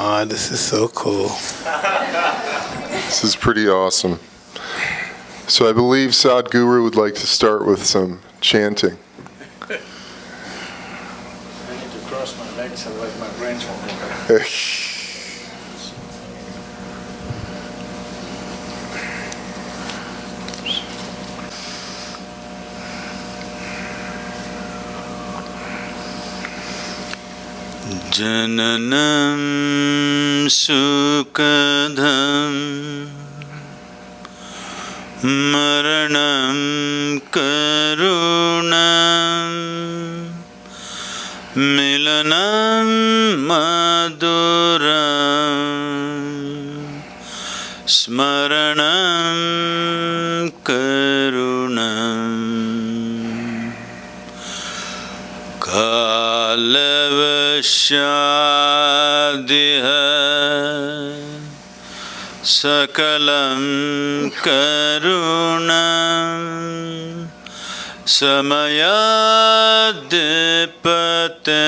Oh, this is so cool. This is pretty awesome. So I believe Sadhguru would like to start with some chanting. I need to cross my legs, otherwise my brains won't work. Jananam sukadham maranam karunam milanam maduram smaranam karunam kalavashadiha sakalam karunam samayadipate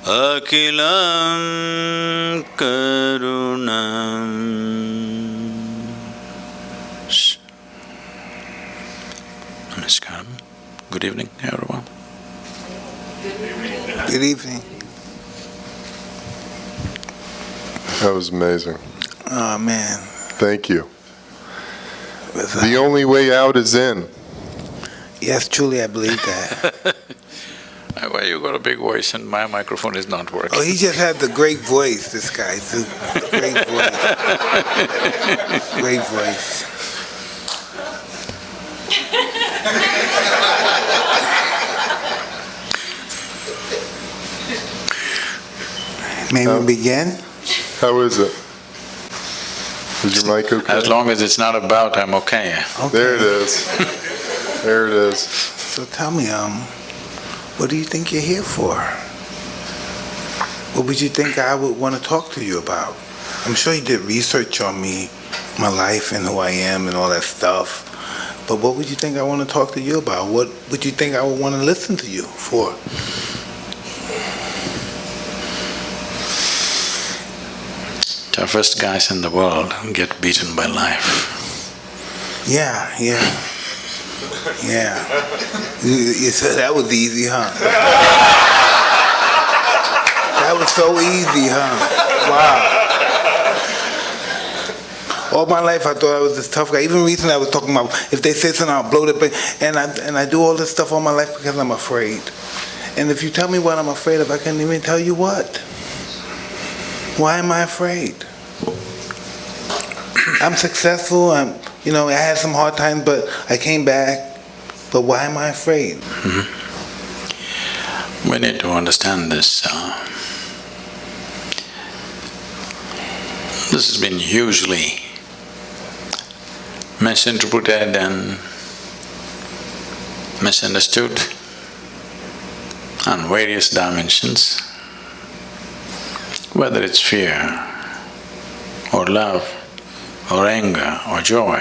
akilam karunam. Namaskaram. Good evening, everyone. Good evening. That was amazing. Oh, man. Thank you. The only way out is in. Yes, truly, I believe that. Why you got a big voice and my microphone is not working? Oh, he just has a great voice, this guy. It's a great voice. Great voice. May we begin? How is it? Is your mic okay? As long as it's not about, I'm okay. Okay. There it is. There it is. So tell me, what do you think you're here for? What would you think I would want to talk to you about? I'm sure you did research on me, my life and who I am and all that stuff. But what would you think I want to talk to you about? What would you think I would want to listen to you for? Toughest guys in the world get beaten by life. Yeah. You said that was easy, huh? That was so easy, huh? Wow. All my life I thought I was this tough guy. Even recently I was talking about if they say something I'll blow the thing. And I do all this stuff all my life because I'm afraid. And if you tell me what I'm afraid of, I can't even tell you what. Why am I afraid? I'm successful. I had some hard times, but I came back. But why am I afraid? Mm-hmm. We need to understand this. This has been hugely misinterpreted and misunderstood on various dimensions, whether it's fear or love or anger or joy.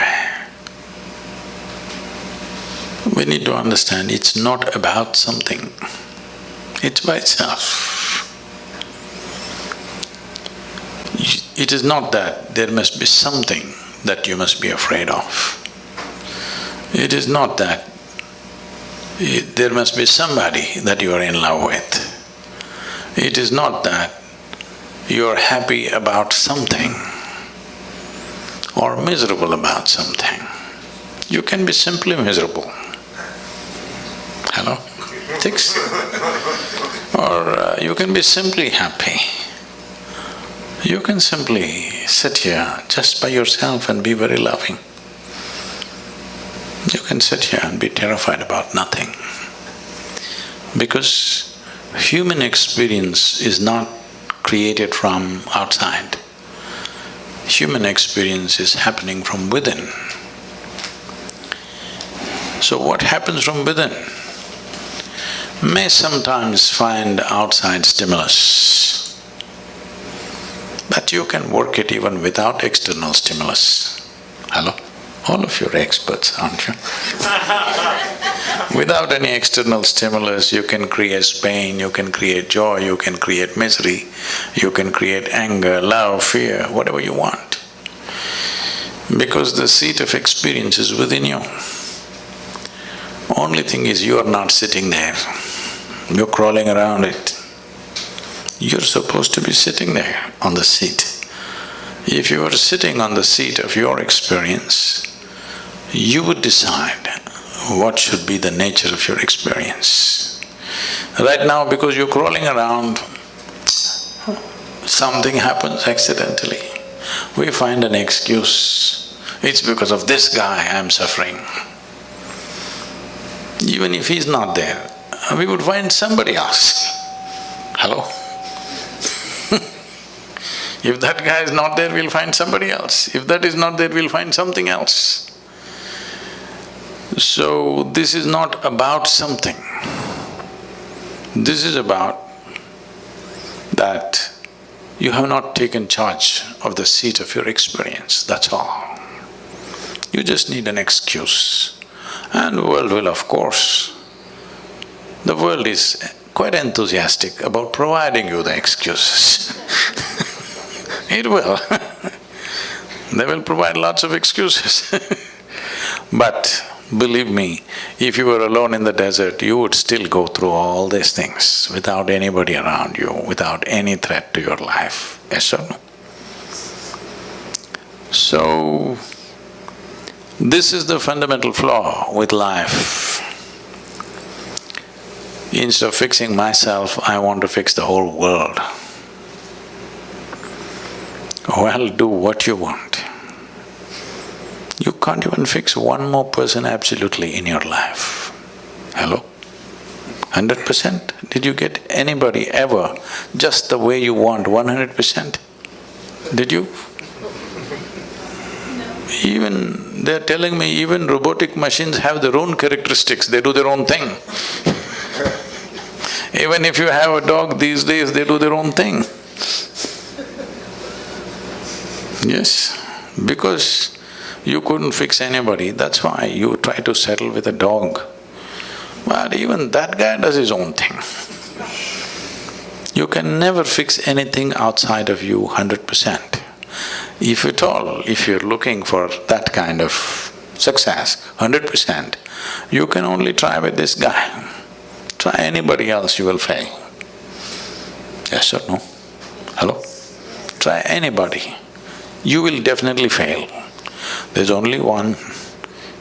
We need to understand it's not about something, it's by itself. It is not that there must be something that you must be afraid of. It is not that there must be somebody that you are in love with. It is not that you are happy about something or miserable about something. You can be simply miserable. Hello? Thanks. Or you can be simply happy. You can simply sit here just by yourself and be very loving. You can sit here and be terrified about nothing. Because human experience is not created from outside. Human experience is happening from within. So what happens from within may sometimes find outside stimulus, but you can work it even without external stimulus. Hello? All of you are experts, aren't you? Without any external stimulus, you can create pain, you can create joy, you can create misery, you can create anger, love, fear, whatever you want. Because the seat of experience is within you. Only thing is you are not sitting there, you're crawling around it. You're supposed to be sitting there on the seat. If you were sitting on the seat of your experience, you would decide what should be the nature of your experience. Right now, because you're crawling around, something happens accidentally. We find an excuse. It's because of this guy I'm suffering. Even if he's not there, we would find somebody else. Hello? If that guy is not there, we'll find somebody else. If that is not there, we'll find something else. So, this is not about something. This is about that you have not taken charge of the seat of your experience, that's all. You just need an excuse. And the world will, of course, the world is quite enthusiastic about providing you the excuses. It will. They will provide lots of excuses. But believe me, if you were alone in the desert, you would still go through all these things without anybody around you, without any threat to your life. Yes or no? So, this is the fundamental flaw with life. Instead of fixing myself, I want to fix the whole world. Well, do what you want. You can't even fix one more person absolutely in your life. Hello? 100%? Did you get anybody ever just the way you want, 100%? Did you? Even… they're telling me even robotic machines have their own characteristics, they do their own thing. Even if you have a dog these days, they do their own thing. Yes, because you couldn't fix anybody, that's why you try to settle with a dog. But even that guy does his own thing. You can never fix anything outside of you 100%. If at all, if you're looking for that kind of success, 100%, you can only try with this guy. Try anybody else, you will fail. Yes or no? Hello? Try anybody, you will definitely fail. There's only one.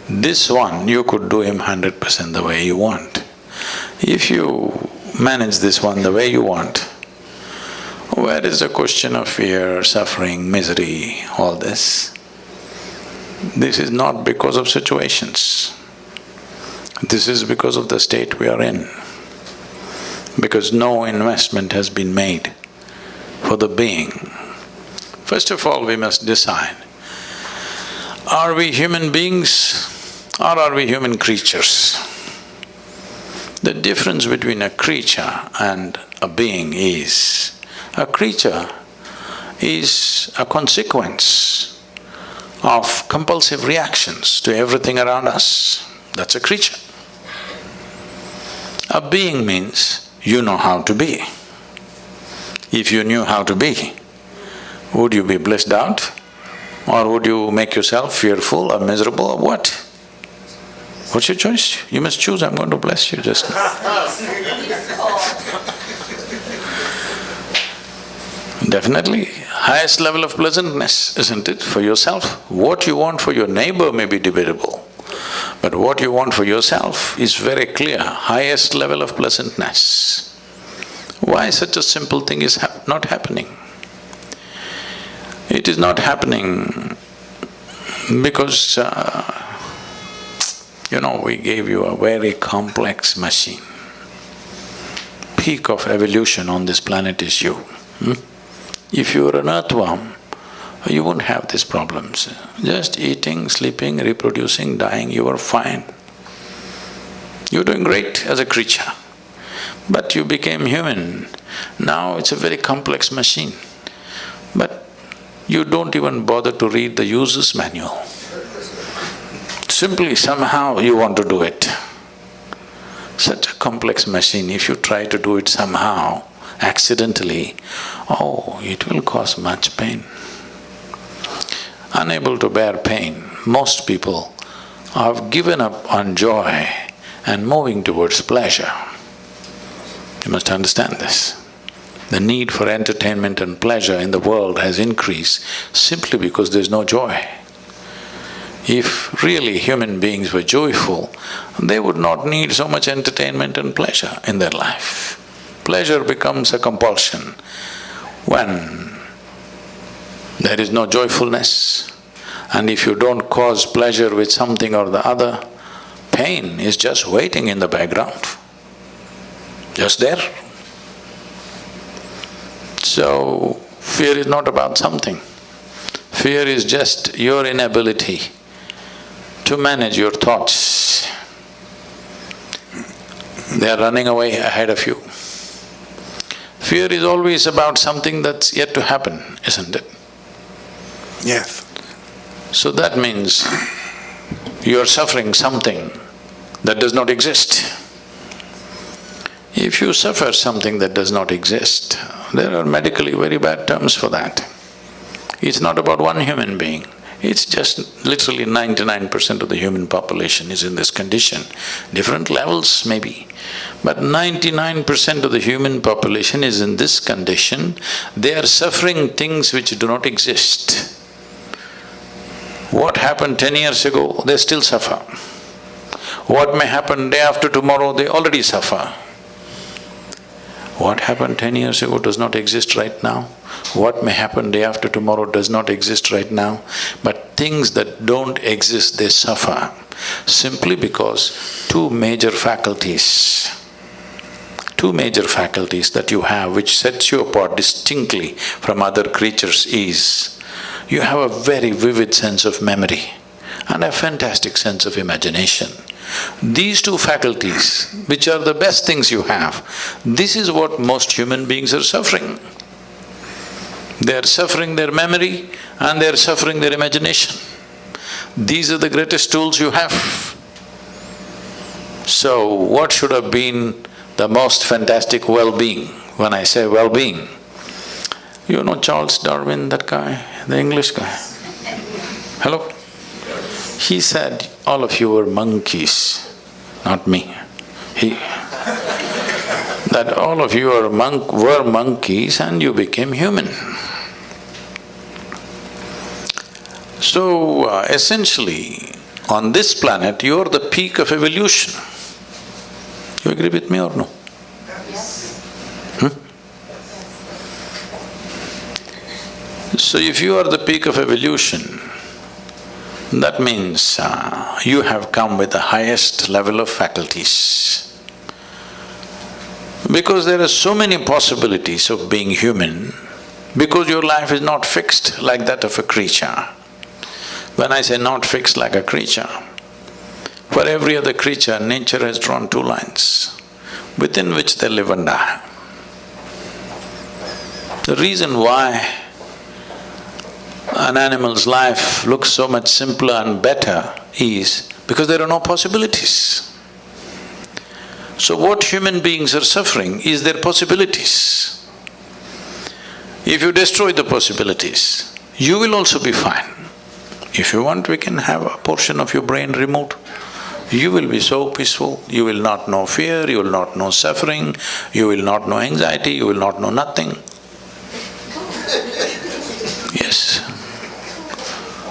This one, you could do him 100% the way you want. If you manage this one the way you want, where is the question of fear, suffering, misery, all this? This is not because of situations. This is because of the state we are in. Because no investment has been made for the being. First of all, we must decide, are we human beings or are we human creatures? The difference between a creature and a being is, a creature is a consequence of compulsive reactions to everything around us. That's a creature. A being means you know how to be. If you knew how to be, would you be blissed out? Or would you make yourself fearful or miserable or what? What's your choice? You must choose, I'm going to bless you just now. Definitely, highest level of pleasantness, isn't it, for yourself? What you want for your neighbor may be debatable, but what you want for yourself is very clear, highest level of pleasantness. Why such a simple thing is not happening? It is not happening because, we gave you a very complex machine. Peak of evolution on this planet is you. If you were an earthworm, you wouldn't have these problems. Just eating, sleeping, reproducing, dying, you were fine. You're doing great as a creature. But you became human. Now it's a very complex machine. But you don't even bother to read the user's manual. Simply somehow you want to do it. Such a complex machine, if you try to do it somehow, accidentally, oh, it will cause much pain. Unable to bear pain, most people have given up on joy and moving towards pleasure. You must understand this. The need for entertainment and pleasure in the world has increased simply because there's no joy. If really human beings were joyful, they would not need so much entertainment and pleasure in their life. Pleasure becomes a compulsion when there is no joyfulness. And if you don't cause pleasure with something or the other, pain is just waiting in the background, just there. So, fear is not about something. Fear is just your inability to manage your thoughts. They are running away ahead of you. Fear is always about something that's yet to happen, isn't it? Yes. So that means you are suffering something that does not exist. If you suffer something that does not exist, there are medically very bad terms for that. It's not about one human being, it's just literally 99% of the human population is in this condition. Different levels maybe, but 99% of the human population is in this condition. They are suffering things which do not exist. What happened 10 years ago, they still suffer. What may happen day after tomorrow, they already suffer. What happened 10 years ago does not exist right now. What may happen day after tomorrow does not exist right now. But things that don't exist, they suffer simply because two major faculties that you have which sets you apart distinctly from other creatures is, you have a very vivid sense of memory and a fantastic sense of imagination. These two faculties, which are the best things you have, this is what most human beings are suffering. They are suffering their memory and they are suffering their imagination. These are the greatest tools you have. So, what should have been the most fantastic well-being? When I say well-being, you know Charles Darwin, that guy, the English guy? Hello? He said, all of you were monkeys, not me. That all of you were monkeys and you became human. So, essentially, on this planet, you're the peak of evolution. You agree with me or no? Yes. So if you are the peak of evolution, that means you have come with the highest level of faculties. Because there are so many possibilities of being human, because your life is not fixed like that of a creature. When I say not fixed like a creature, for every other creature, nature has drawn two lines within which they live and die. The reason why an animal's life looks so much simpler and better is because there are no possibilities. So what human beings are suffering is their possibilities. If you destroy the possibilities, you will also be fine. If you want, we can have a portion of your brain removed. You will be so peaceful, you will not know fear, you will not know suffering, you will not know anxiety, you will not know nothing. Yes.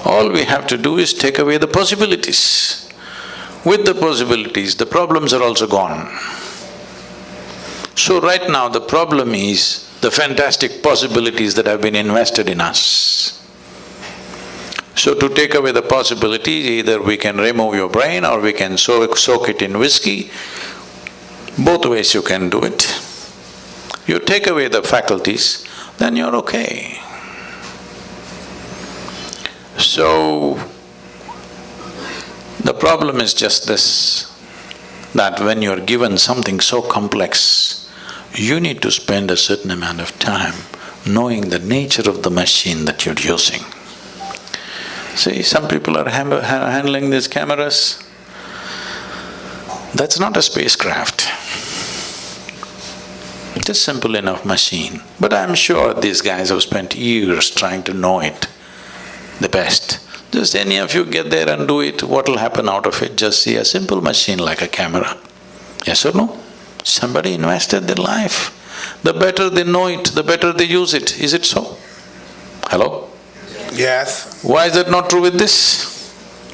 All we have to do is take away the possibilities. With the possibilities, the problems are also gone. So right now the problem is the fantastic possibilities that have been invested in us. So to take away the possibilities, either we can remove your brain or we can soak it in whiskey. Both ways you can do it. You take away the faculties, then you're okay. So, the problem is just this, that when you're given something so complex, you need to spend a certain amount of time knowing the nature of the machine that you're using. See, some people are handling these cameras. That's not a spacecraft. It's a simple enough machine. But I'm sure these guys have spent years trying to know it the best. Just any of you get there and do it, what'll happen out of it? Just see a simple machine like a camera. Yes or no? Somebody invested their life. The better they know it, the better they use it. Is it so? Hello? Yes. Why is that not true with this?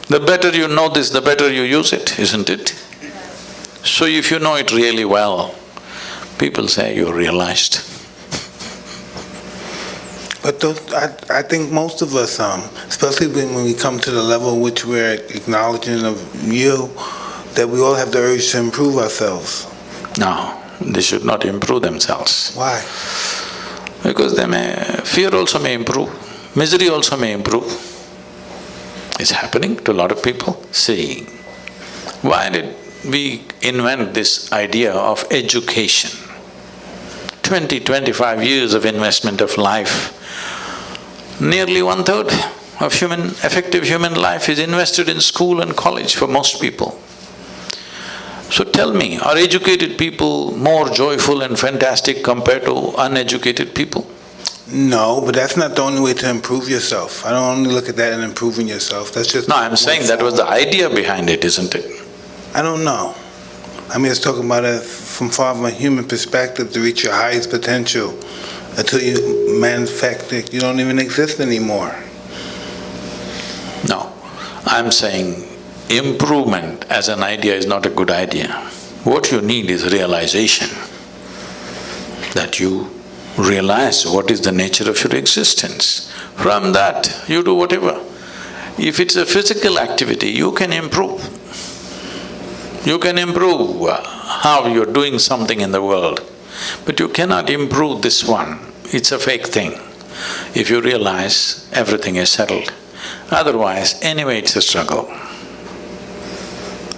The better you know this, the better you use it, isn't it? So if you know it really well, people say you're realized. But I think most of us, especially when we come to the level in which we're acknowledging of you, that we all have the urge to improve ourselves. No, they should not improve themselves. Why? Because fear also may improve, misery also may improve. It's happening to a lot of people. See, why did we invent this idea of education? 20-25 years of investment of life. Nearly 1/3 of effective human life is invested in school and college for most people. So tell me, are educated people more joyful and fantastic compared to uneducated people? No, but that's not the only way to improve yourself. I don't only look at that in improving yourself, that's just… No, I'm saying that was the idea behind it, isn't it? I don't know. I mean, it's talking about it from far from a human perspective to reach your highest potential. Until you manifest it, you don't even exist anymore. No, I'm saying improvement as an idea is not a good idea. What you need is realization, that you realize what is the nature of your existence. From that, you do whatever. If it's a physical activity, you can improve. You can improve how you're doing something in the world, but you cannot improve this one. It's a fake thing. If you realize everything is settled, otherwise anyway it's a struggle.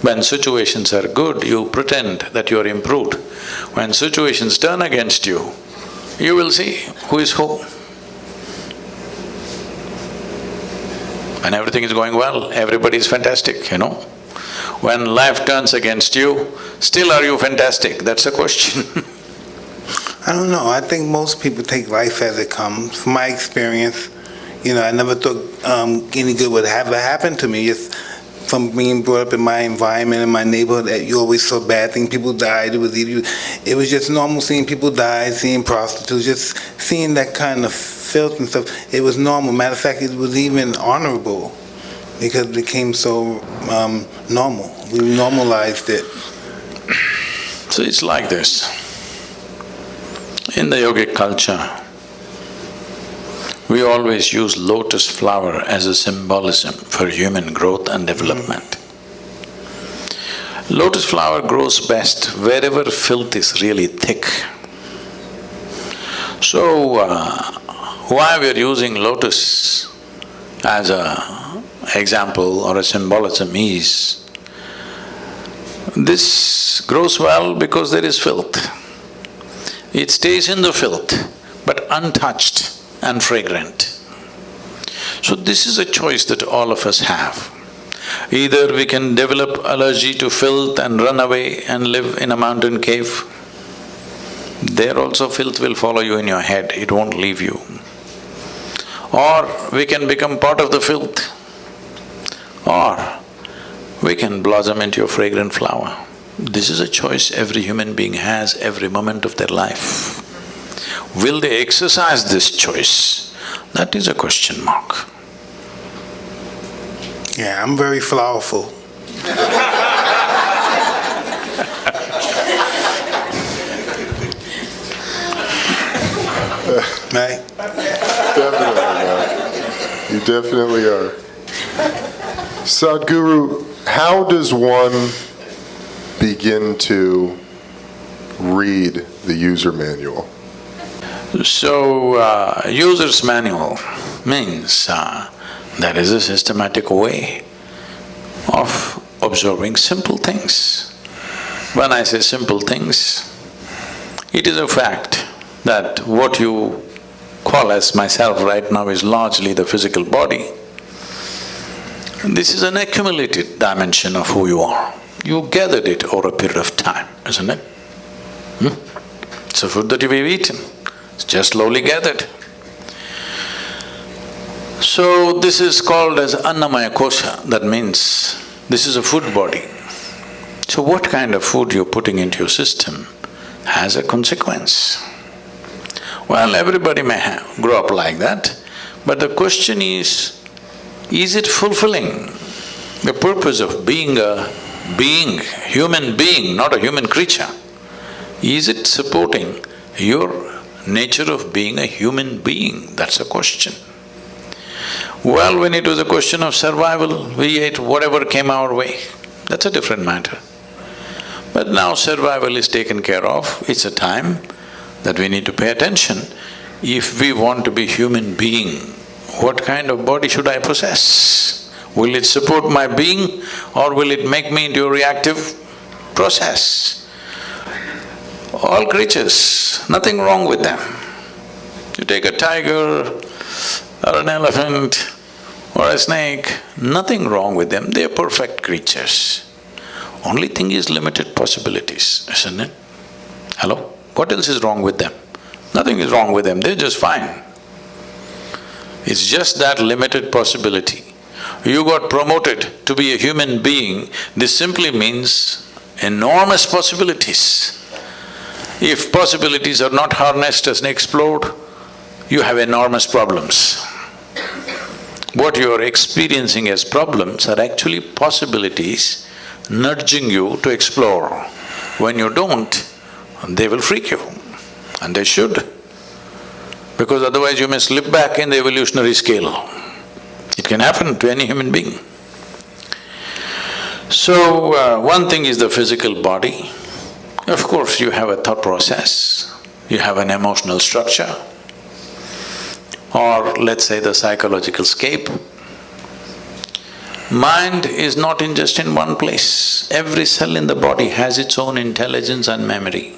When situations are good, you pretend that you're improved. When situations turn against you, you will see who is who. When everything is going well, everybody is fantastic, you know. When life turns against you, still are you fantastic? That's the question. I don't know, I think most people take life as it comes. From my experience, I never thought any good would ever happen to me. Just from being brought up in my environment, in my neighborhood, that you always saw bad things, people died, it was just normal seeing people die, seeing prostitutes, just seeing that kind of filth and stuff. It was normal. Matter of fact, it was even honorable because it became so normal. We normalized it. So it's like this. In the yogic culture, we always use lotus flower as a symbolism for human growth and development. Lotus flower grows best wherever filth is really thick. So, why we're using lotus as a example or a symbolism is, this grows well because there is filth. It stays in the filth, but untouched and fragrant. So this is a choice that all of us have. Either we can develop allergy to filth and run away and live in a mountain cave. There also filth will follow you in your head, it won't leave you. Or we can become part of the filth. Or we can blossom into a fragrant flower. This is a choice every human being has every moment of their life. Will they exercise this choice? That is a question mark. Yeah, I'm very flowerful. Right? Definitely are. You definitely are. Sadhguru, how does one begin to read the user manual? So, user's manual means there is a systematic way of observing simple things. When I say simple things, it is a fact that what you call as myself right now is largely the physical body. This is an accumulated dimension of who you are. You gathered it over a period of time, isn't it? That's the food that we've eaten. It's just slowly gathered. So this is called as Annamaya Kosha, that means this is a food body. So what kind of food you're putting into your system has a consequence. Well, everybody may grow up like that, but the question is it fulfilling the purpose of being a being, human being, not a human creature? Is it supporting your nature of being a human being? That's a question. Well, when it was a question of survival, we ate whatever came our way. That's a different matter. But now survival is taken care of, it's a time that we need to pay attention. If we want to be human being, what kind of body should I possess? Will it support my being or will it make me into a reactive process? All creatures, nothing wrong with them. You take a tiger or an elephant or a snake, nothing wrong with them, they are perfect creatures. Only thing is limited possibilities, isn't it? Hello? What else is wrong with them? Nothing is wrong with them, they're just fine. It's just that limited possibility. You got promoted to be a human being, this simply means enormous possibilities. If possibilities are not harnessed and explored, you have enormous problems. What you are experiencing as problems are actually possibilities nudging you to explore. When you don't, they will freak you, and they should, because otherwise you may slip back in the evolutionary scale. It can happen to any human being. So, one thing is the physical body. Of course, you have a thought process, you have an emotional structure, or let's say the psychological scape. Mind is not just in one place. Every cell in the body has its own intelligence and memory.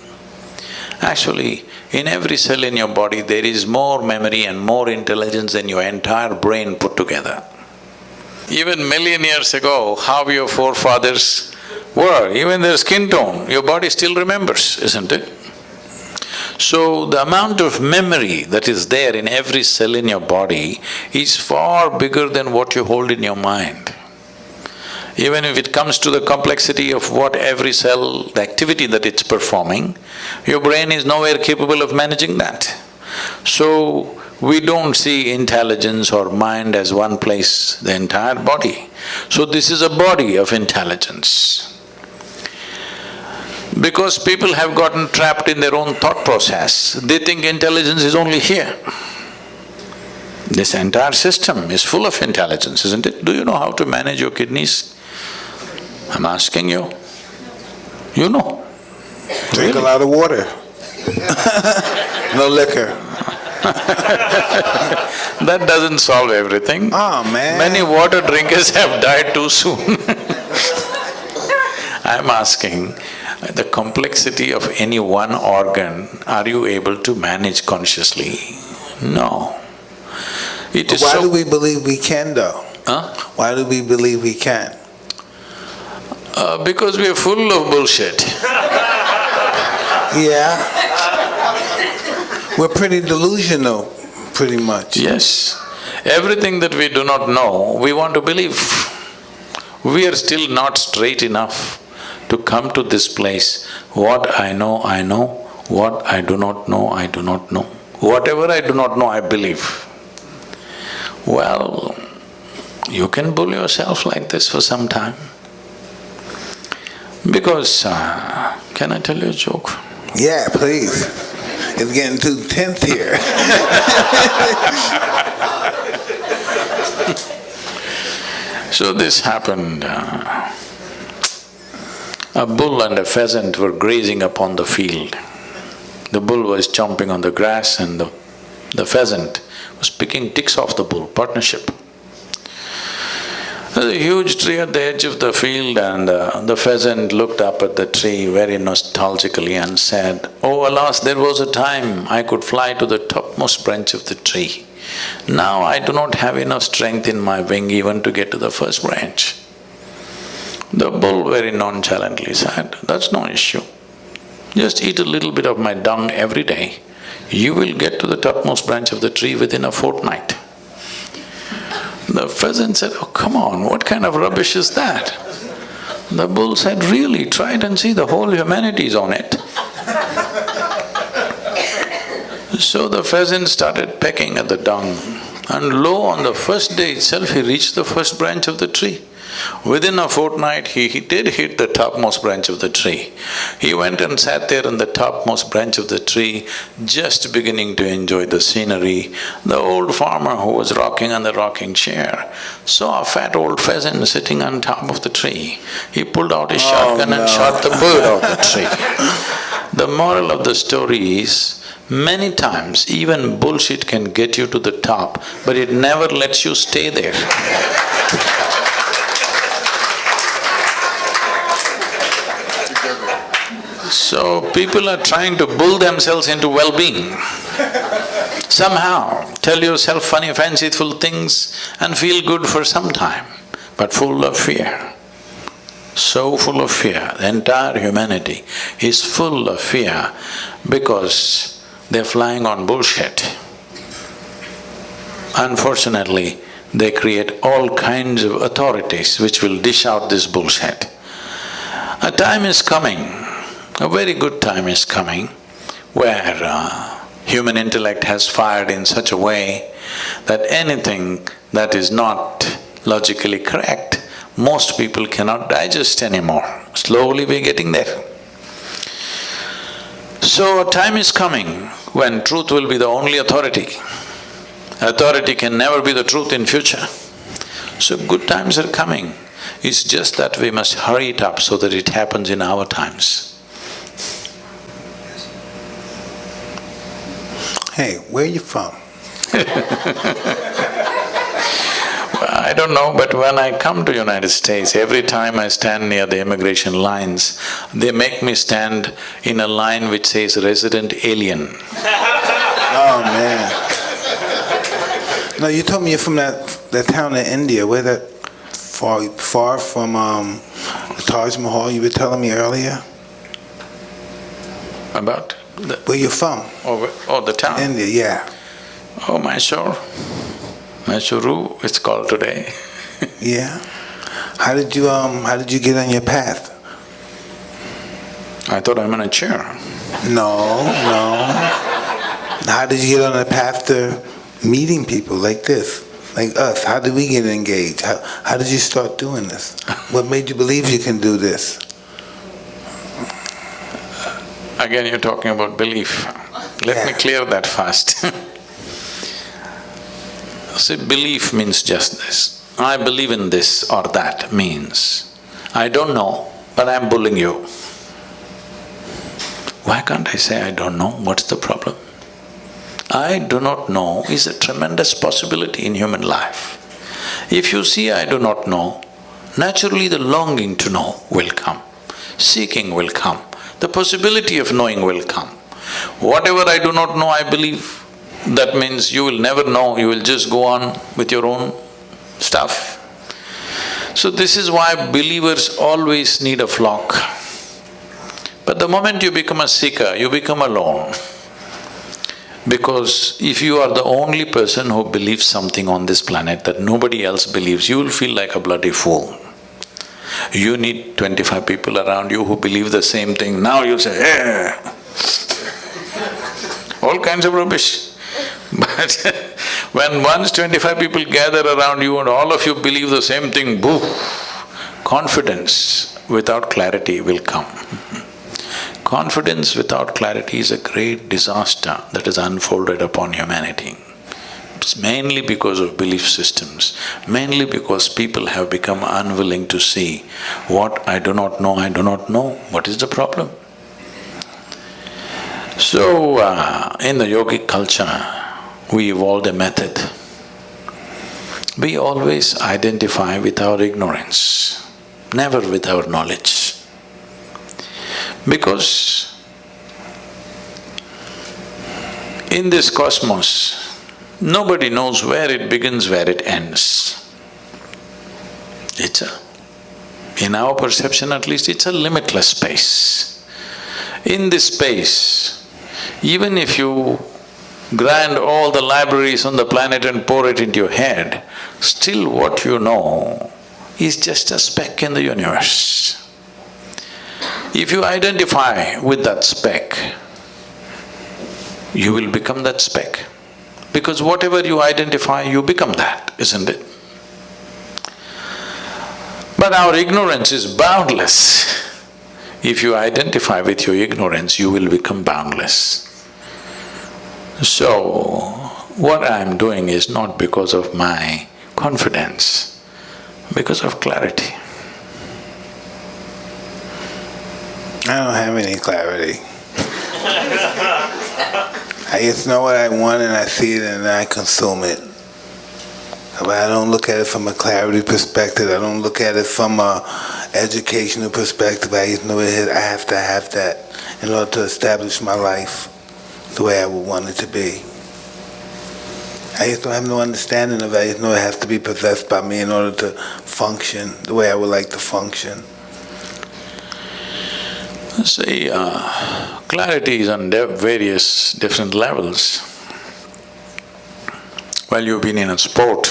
Actually, in every cell in your body, there is more memory and more intelligence than your entire brain put together. Even million years ago, how your forefathers were, even their skin tone, your body still remembers, isn't it? So, the amount of memory that is there in every cell in your body is far bigger than what you hold in your mind. Even if it comes to the complexity of what every cell, the activity that it's performing, your brain is nowhere capable of managing that. So, we don't see intelligence or mind as one place, the entire body. So, this is a body of intelligence. Because people have gotten trapped in their own thought process, they think intelligence is only here. This entire system is full of intelligence, isn't it? Do you know how to manage your kidneys? I'm asking you. You know. Drink a lot of water. No liquor. That doesn't solve everything. Oh, man. Many water drinkers have died too soon. I'm asking, the complexity of any one organ, are you able to manage consciously? No. It is Why do we believe we can though? Huh? Why do we believe we can? Because we are full of bullshit. Yeah. We're pretty delusional, pretty much. Yes. Everything that we do not know, we want to believe. We are still not straight enough to come to this place. What I know, I know. What I do not know, I do not know. Whatever I do not know, I believe. Well, you can bull yourself like this for some time. Because, can I tell you a joke? Yeah, please. It's getting too tense here. So this happened, a bull and a pheasant were grazing upon the field. The bull was chomping on the grass and the pheasant was picking ticks off the bull, partnership. There's a huge tree at the edge of the field and the pheasant looked up at the tree very nostalgically and said, "Oh, alas, there was a time I could fly to the topmost branch of the tree. Now I do not have enough strength in my wing even to get to the first branch." The bull very nonchalantly said, "That's no issue. Just eat a little bit of my dung every day, you will get to the topmost branch of the tree within a fortnight. The pheasant said, oh, come on, what kind of rubbish is that? The bull said, really, try it and see, the whole humanity is on it. So the pheasant started pecking at the dung, and lo, on the first day itself he reached the first branch of the tree. Within a fortnight, he did hit the topmost branch of the tree. He went and sat there on the topmost branch of the tree, just beginning to enjoy the scenery. The old farmer who was rocking on the rocking chair saw a fat old pheasant sitting on top of the tree. He pulled out his shotgun and shot the bird out of the tree. The moral of the story is, many times even bullshit can get you to the top, but it never lets you stay there. So people are trying to bull themselves into well-being. Somehow, tell yourself funny, fanciful things and feel good for some time, but full of fear. So full of fear. The entire humanity is full of fear because they're flying on bullshit. Unfortunately, they create all kinds of authorities which will dish out this bullshit. A time is coming, a very good time is coming, where human intellect has fired in such a way that anything that is not logically correct, most people cannot digest anymore. Slowly we're getting there. So a time is coming when truth will be the only authority. Authority can never be the truth in future. So good times are coming. It's just that we must hurry it up so that it happens in our times. Hey, where are you from? I don't know, but when I come to United States, every time I stand near the immigration lines, they make me stand in a line which says resident alien. Oh, man. No, you told me you're from that town in India. Where that far from the Taj Mahal you were telling me earlier? About? Where you from? Oh, the town? India, yeah. Oh, Mysore. Mysuru, it's called today. Yeah. How did you get on your path? I thought I'm in a chair. No. How did you get on the path to meeting people like this, like us? How did we get engaged? How did you start doing this? What made you believe you can do this? Again, you're talking about belief. Let me clear that first. See, belief means just this. I believe in this or that means, I don't know, but I'm bullying you. Why can't I say I don't know? What's the problem? I do not know is a tremendous possibility in human life. If you see I do not know, naturally the longing to know will come, seeking will come, the possibility of knowing will come. Whatever I do not know, I believe, that means you will never know, you will just go on with your own stuff. So this is why believers always need a flock. But the moment you become a seeker, you become alone. Because if you are the only person who believes something on this planet that nobody else believes, you will feel like a bloody fool. You need 25 people around you who believe the same thing. Now you say, eh, all kinds of rubbish. But when once 25 people gather around you and all of you believe the same thing, boo, confidence without clarity will come. Confidence without clarity is a great disaster that has unfolded upon humanity. It's mainly because of belief systems, mainly because people have become unwilling to see what I do not know, what is the problem? So, in the yogic culture, we evolved a method. We always identify with our ignorance, never with our knowledge. Because in this cosmos, nobody knows where it begins, where it ends. In our perception at least, it's a limitless space. In this space, even if you grind all the libraries on the planet and pour it into your head, still what you know is just a speck in the universe. If you identify with that speck, you will become that speck. Because whatever you identify, you become that, isn't it? But our ignorance is boundless. If you identify with your ignorance, you will become boundless. So, what I am doing is not because of my confidence, because of clarity. I don't have any clarity. I just know what I want and I see it and I consume it. But I don't look at it from a clarity perspective. I don't look at it from a educational perspective. I just know I have to have that in order to establish my life the way I would want it to be. I just don't have no understanding of it. I just know it has to be possessed by me in order to function the way I would like to function. See, clarity is on various different levels. Well, you've been in a sport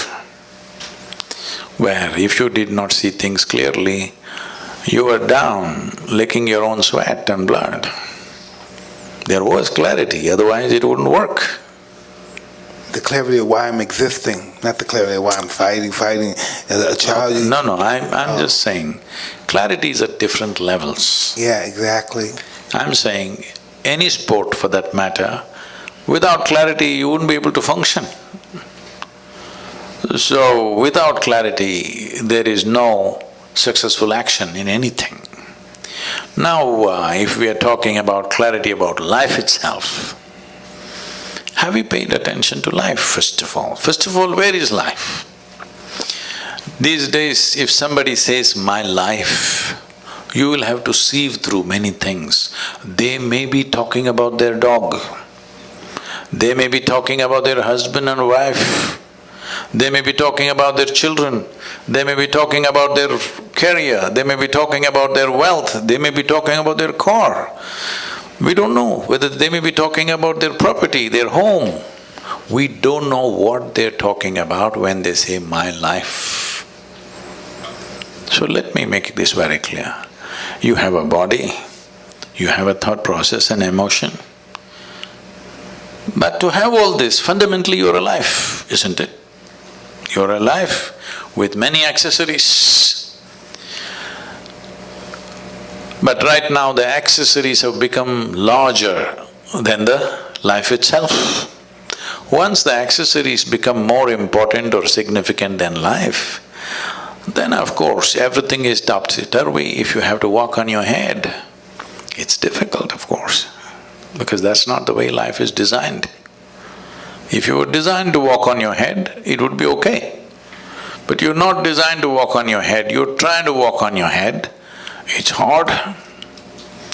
where if you did not see things clearly, you were down, licking your own sweat and blood. There was clarity, otherwise it wouldn't work. The clarity of why I'm existing, not the clarity of why I'm fighting as a child. No, I'm just saying, clarity is at different levels. Yeah, exactly. I'm saying, any sport for that matter, without clarity you wouldn't be able to function. So, without clarity, there is no successful action in anything. Now, if we are talking about clarity about life itself, have you paid attention to life, first of all? First of all, where is life? These days, if somebody says, my life, you will have to sieve through many things. They may be talking about their dog. They may be talking about their husband and wife. They may be talking about their children. They may be talking about their career. They may be talking about their wealth. They may be talking about their car. We don't know whether they may be talking about their property, their home. We don't know what they're talking about when they say, my life. So let me make this very clear. You have a body, you have a thought process and emotion. But to have all this, fundamentally you're alive, isn't it? You're alive with many accessories. But right now the accessories have become larger than the life itself. Once the accessories become more important or significant than life, then of course everything is topsy-turvy. If you have to walk on your head, it's difficult, of course, because that's not the way life is designed. If you were designed to walk on your head, it would be okay. But you're not designed to walk on your head, you're trying to walk on your head. It's hard.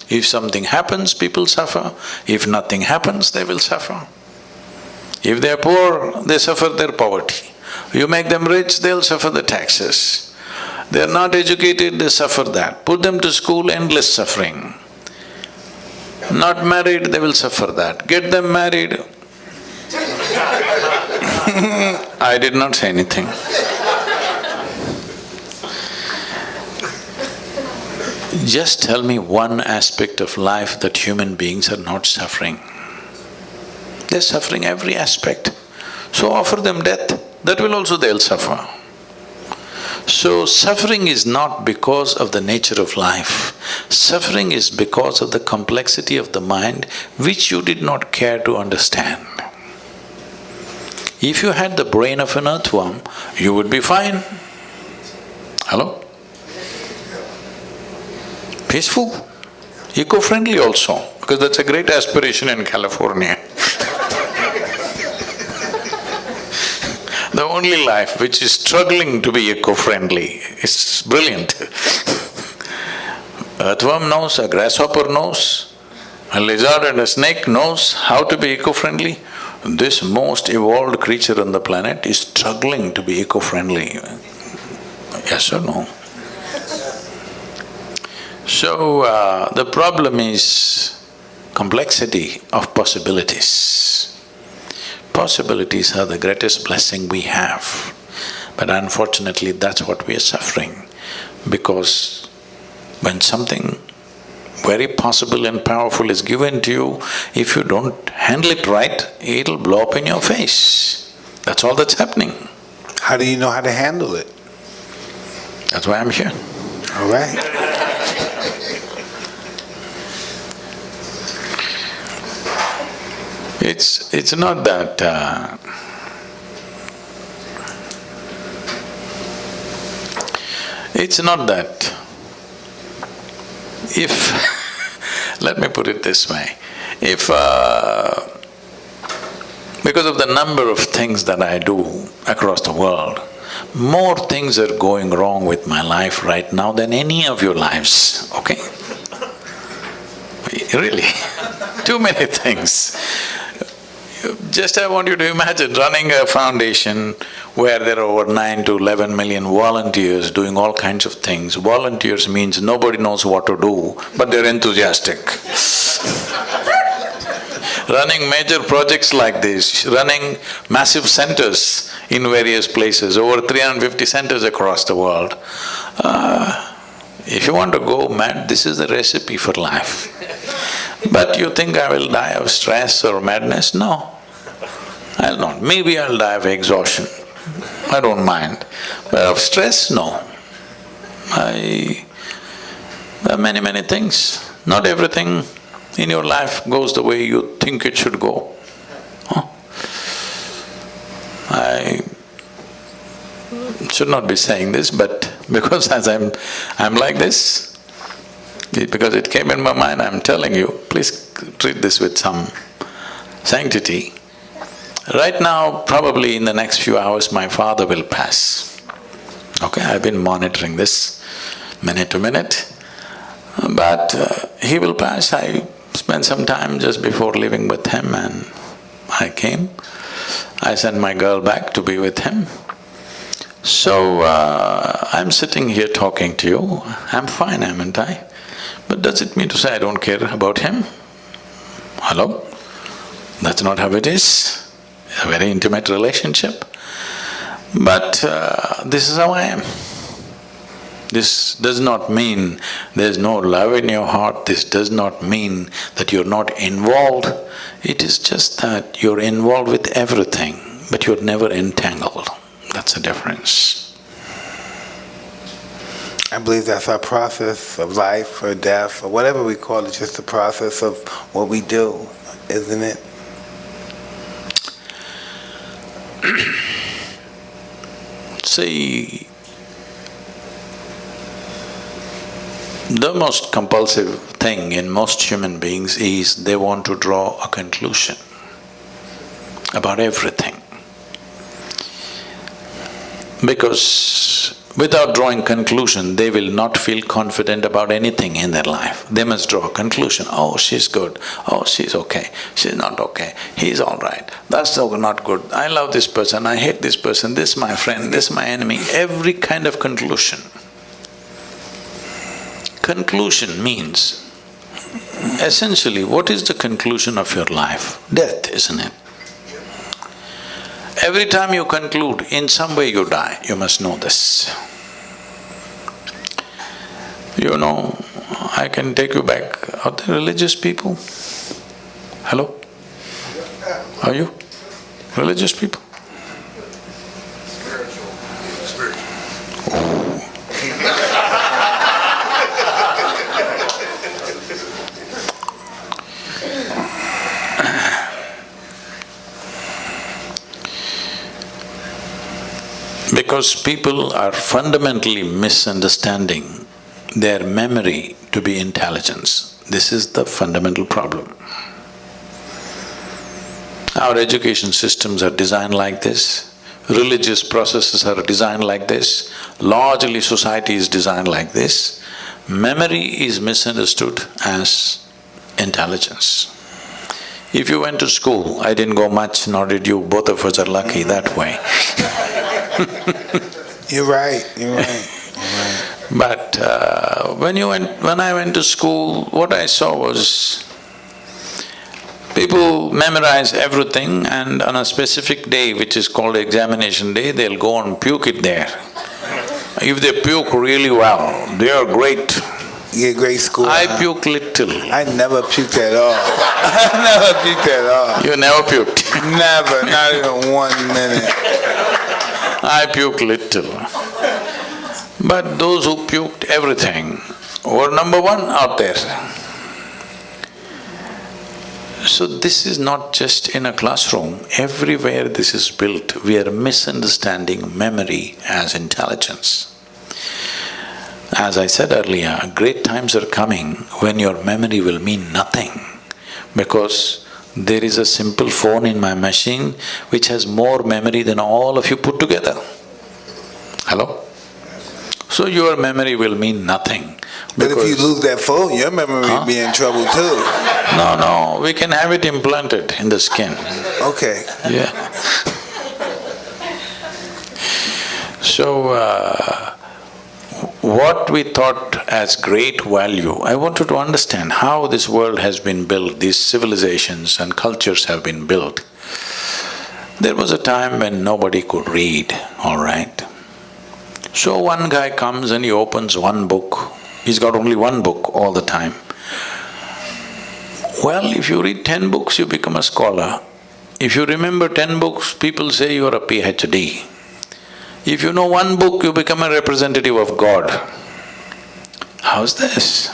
If something happens, people suffer. If nothing happens, they will suffer. If they're poor, they suffer their poverty. You make them rich, they'll suffer the taxes. They're not educated, they suffer that. Put them to school, endless suffering. Not married, they will suffer that. Get them married. I did not say anything. Just tell me one aspect of life that human beings are not suffering. They're suffering every aspect. So offer them death, that will also they'll suffer. So suffering is not because of the nature of life. Suffering is because of the complexity of the mind which you did not care to understand. If you had the brain of an earthworm, you would be fine. Hello? Peaceful, eco-friendly also, because that's a great aspiration in California. The only life which is struggling to be eco-friendly is brilliant. Earthworm knows, a grasshopper knows, a lizard and a snake knows how to be eco-friendly. This most evolved creature on the planet is struggling to be eco-friendly. Yes or no? So, the problem is, complexity of possibilities. Possibilities are the greatest blessing we have, but unfortunately that's what we are suffering, because when something very possible and powerful is given to you, if you don't handle it right, it'll blow up in your face. That's all that's happening. How do you know how to handle it? That's why I'm here. All right. It's not that it's not that if let me put it this way, if because of the number of things that I do across the world, more things are going wrong with my life right now than any of your lives, okay? Really, too many things. Just I want you to imagine running a foundation where there are over 9 to 11 million volunteers doing all kinds of things. Volunteers means nobody knows what to do, but they're enthusiastic. Running major projects like this, running massive centers in various places, over 350 centers across the world. If you want to go mad, this is the recipe for life. But you think I will die of stress or madness? No, I'll not. Maybe I'll die of exhaustion, I don't mind. But of stress, no. There are many things. Not everything in your life goes the way you think it should go. I should not be saying this, but because as I'm like this, because it came in my mind, I'm telling you, please treat this with some sanctity. Right now, probably in the next few hours, my father will pass. Okay, I've been monitoring this minute to minute, but he will pass. I spent some time just before leaving with him and I came. I sent my girl back to be with him. So, I'm sitting here talking to you, I'm fine, haven't I? But does it mean to say I don't care about him? Hello? That's not how it is. A very intimate relationship. But this is how I am. This does not mean there's no love in your heart, this does not mean that you're not involved. It is just that you're involved with everything, but you're never entangled. That's the difference. I believe that's our process of life or death or whatever we call it, just the process of what we do, isn't it? See, the most compulsive thing in most human beings is they want to draw a conclusion about everything. Because without drawing conclusion, they will not feel confident about anything in their life. They must draw a conclusion. Oh, she's good. Oh, she's okay. She's not okay. He's all right. That's so not good. I love this person. I hate this person. This is my friend. This is my enemy. Every kind of conclusion. Conclusion means, essentially, what is the conclusion of your life? Death, isn't it? Every time you conclude, in some way you die, you must know this. You know, I can take you back. Are there religious people? Hello? Are you religious people? Because people are fundamentally misunderstanding their memory to be intelligence. This is the fundamental problem. Our education systems are designed like this, religious processes are designed like this, largely society is designed like this. Memory is misunderstood as intelligence. If you went to school, I didn't go much, nor did you, both of us are lucky that way. You're right, you're right. But when I went to school, what I saw was People memorize everything and on a specific day, which is called examination day, they'll go and puke it there. If they puke really well, they are great. You get great score. I puke little. I never puked at all. I never puked at all. You never puked. Never, not even 1 minute. I puke little. But those who puked everything were number one out there. So this is not just in a classroom, everywhere this is built. We are misunderstanding memory as intelligence. As I said earlier, great times are coming when your memory will mean nothing, because there is a simple phone in my machine which has more memory than all of you put together. Hello? So your memory will mean nothing. But if you lose that phone, your memory will be in trouble too. No, we can have it implanted in the skin. Okay. Yeah. So, what we thought as great value, I wanted to understand how this world has been built, these civilizations and cultures have been built. There was a time when nobody could read, all right? So one guy comes and he opens one book. He's got only one book all the time. Well, if you read 10 books, you become a scholar. If you remember 10 books, people say you're a PhD. If you know one book, you become a representative of God. How's this?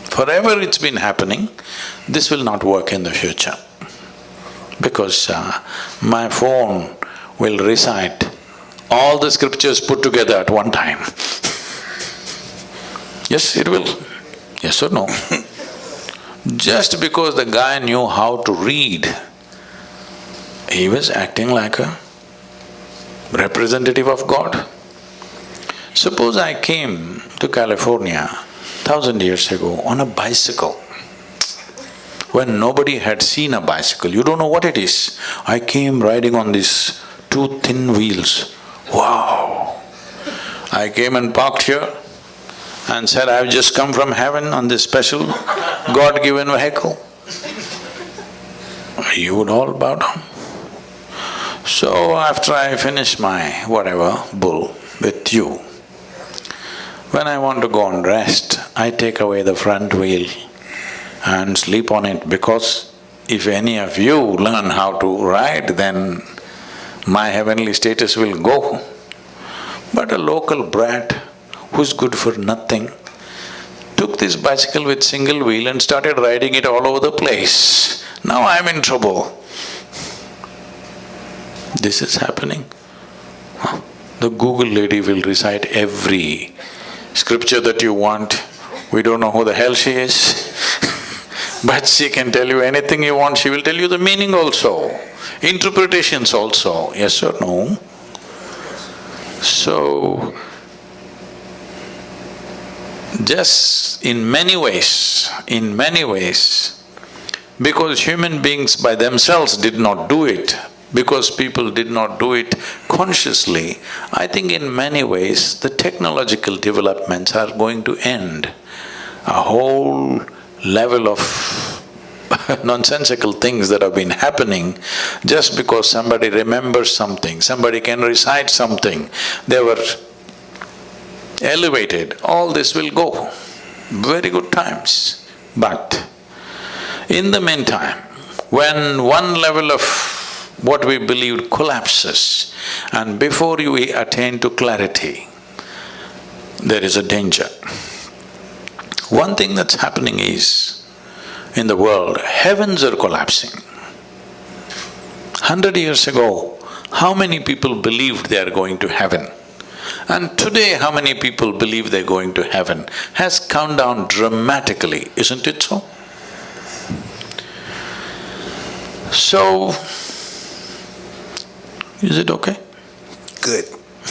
Forever it's been happening. This will not work in the future, because my phone will recite all the scriptures put together at one time. Yes, it will. Yes or no? Just because the guy knew how to read, he was acting like a representative of God. Suppose I came to California 1,000 years ago on a bicycle, when nobody had seen a bicycle, you don't know what it is. I came riding on these 2 thin wheels. Wow! I came and parked here and said, I've just come from heaven on this special God-given vehicle. You would all bow down. So after I finish my whatever bull with you, when I want to go and rest, I take away the front wheel and sleep on it, because if any of you learn how to ride, then my heavenly status will go. But a local brat who's good for nothing took this bicycle with single wheel and started riding it all over the place. Now I'm in trouble. This is happening. The Google lady will recite every scripture that you want. We don't know who the hell she is but she can tell you anything you want. She will tell you the meaning also, interpretations also, yes or no? So, just in many ways, because human beings by themselves did not do it, because people did not do it consciously, I think in many ways the technological developments are going to end. A whole level of nonsensical things that have been happening just because somebody remembers something, somebody can recite something, they were elevated, all this will go. Very good times. But in the meantime, when one level of what we believed collapses, and before you attain to clarity, there is a danger. One thing that's happening is, in the world, heavens are collapsing. 100 years ago, how many people believed they are going to heaven? And today, how many people believe they're going to heaven has come down dramatically, isn't it so? So, is it okay? Good,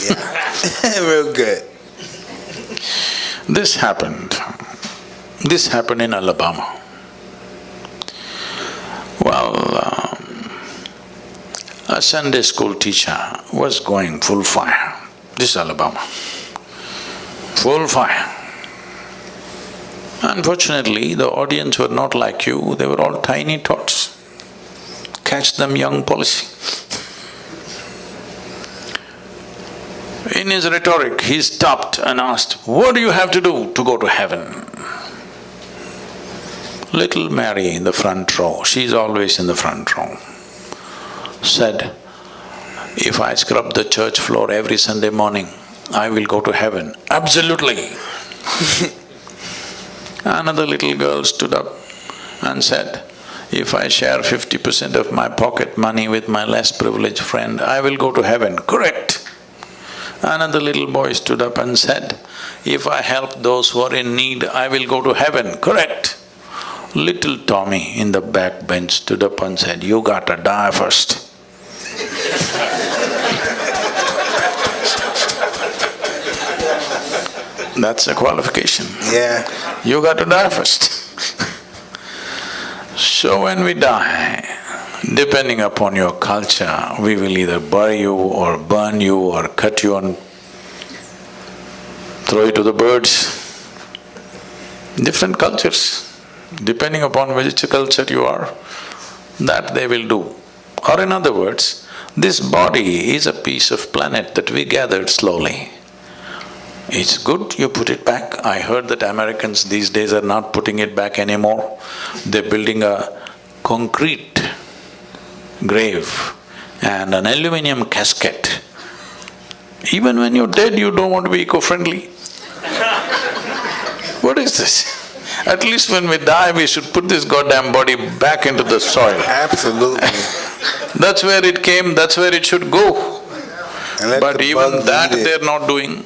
yeah. Real good. This happened in Alabama. Well, a Sunday school teacher was going full fire. This is Alabama. Full fire. Unfortunately, the audience were not like you, they were all tiny tots. Catch them young policy. In his rhetoric, he stopped and asked, "What do you have to do to go to heaven?" Little Mary in the front row, she's always in the front row, said, "If I scrub the church floor every Sunday morning, I will go to heaven." Absolutely. Another little girl stood up and said, "If I share 50% of my pocket money with my less privileged friend, I will go to heaven." Correct. Another little boy stood up and said, "If I help those who are in need, I will go to heaven." Correct. Little Tommy in the back bench stood up and said, "You gotta die first." That's a qualification. Yeah. You got to die first. So when we die, depending upon your culture, we will either bury you or burn you or cut you and throw you to the birds. Different cultures, depending upon which culture you are, that they will do. Or in other words, this body is a piece of planet that we gathered slowly. It's good you put it back. I heard that Americans these days are not putting it back anymore. They're building a concrete grave and an aluminum casket. Even when you're dead, you don't want to be eco-friendly. What is this? At least when we die, we should put this goddamn body back into the soil. Absolutely. That's where it came, that's where it should go. And let But the even bugs that eat it. they're not doing.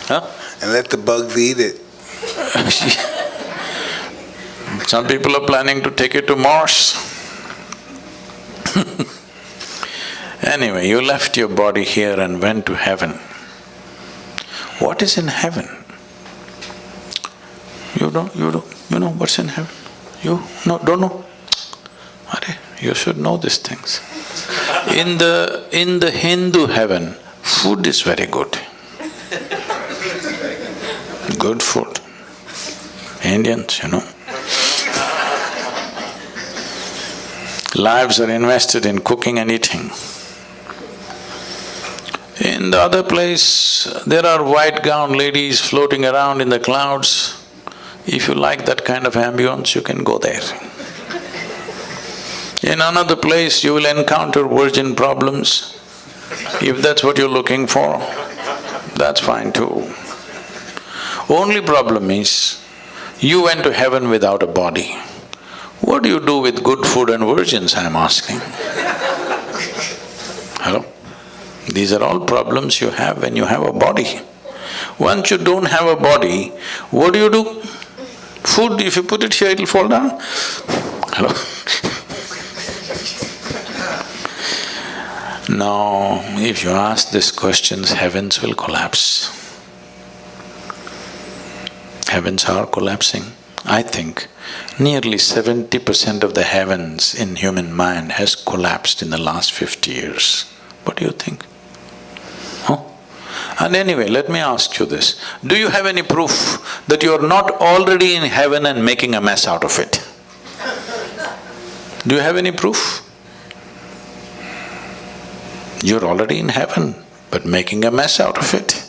Huh? And let the bugs eat it. Some people are planning to take it to Mars. Anyway, you left your body here and went to heaven. What is in heaven? You know what's in heaven? You don't know? You should know these things. In the Hindu heaven, food is very good. Good food. Indians, Lives are invested in cooking and eating. In the other place, there are white-gowned ladies floating around in the clouds. If you like that kind of ambience, you can go there. In another place, you will encounter virgin problems. If that's what you're looking for, that's fine too. Only problem is, you went to heaven without a body. What do you do with good food and virgins, I'm asking? Hello? These are all problems you have when you have a body. Once you don't have a body, what do? Food, if you put it here, it'll fall down. Hello? No, if you ask these questions, heavens will collapse. Heavens are collapsing. I think nearly 70% of the heavens in human mind has collapsed in the last 50 years. What do you think? Huh? And anyway, let me ask you this. Do you have any proof that you're not already in heaven and making a mess out of it? Do you have any proof? You're already in heaven, but making a mess out of it.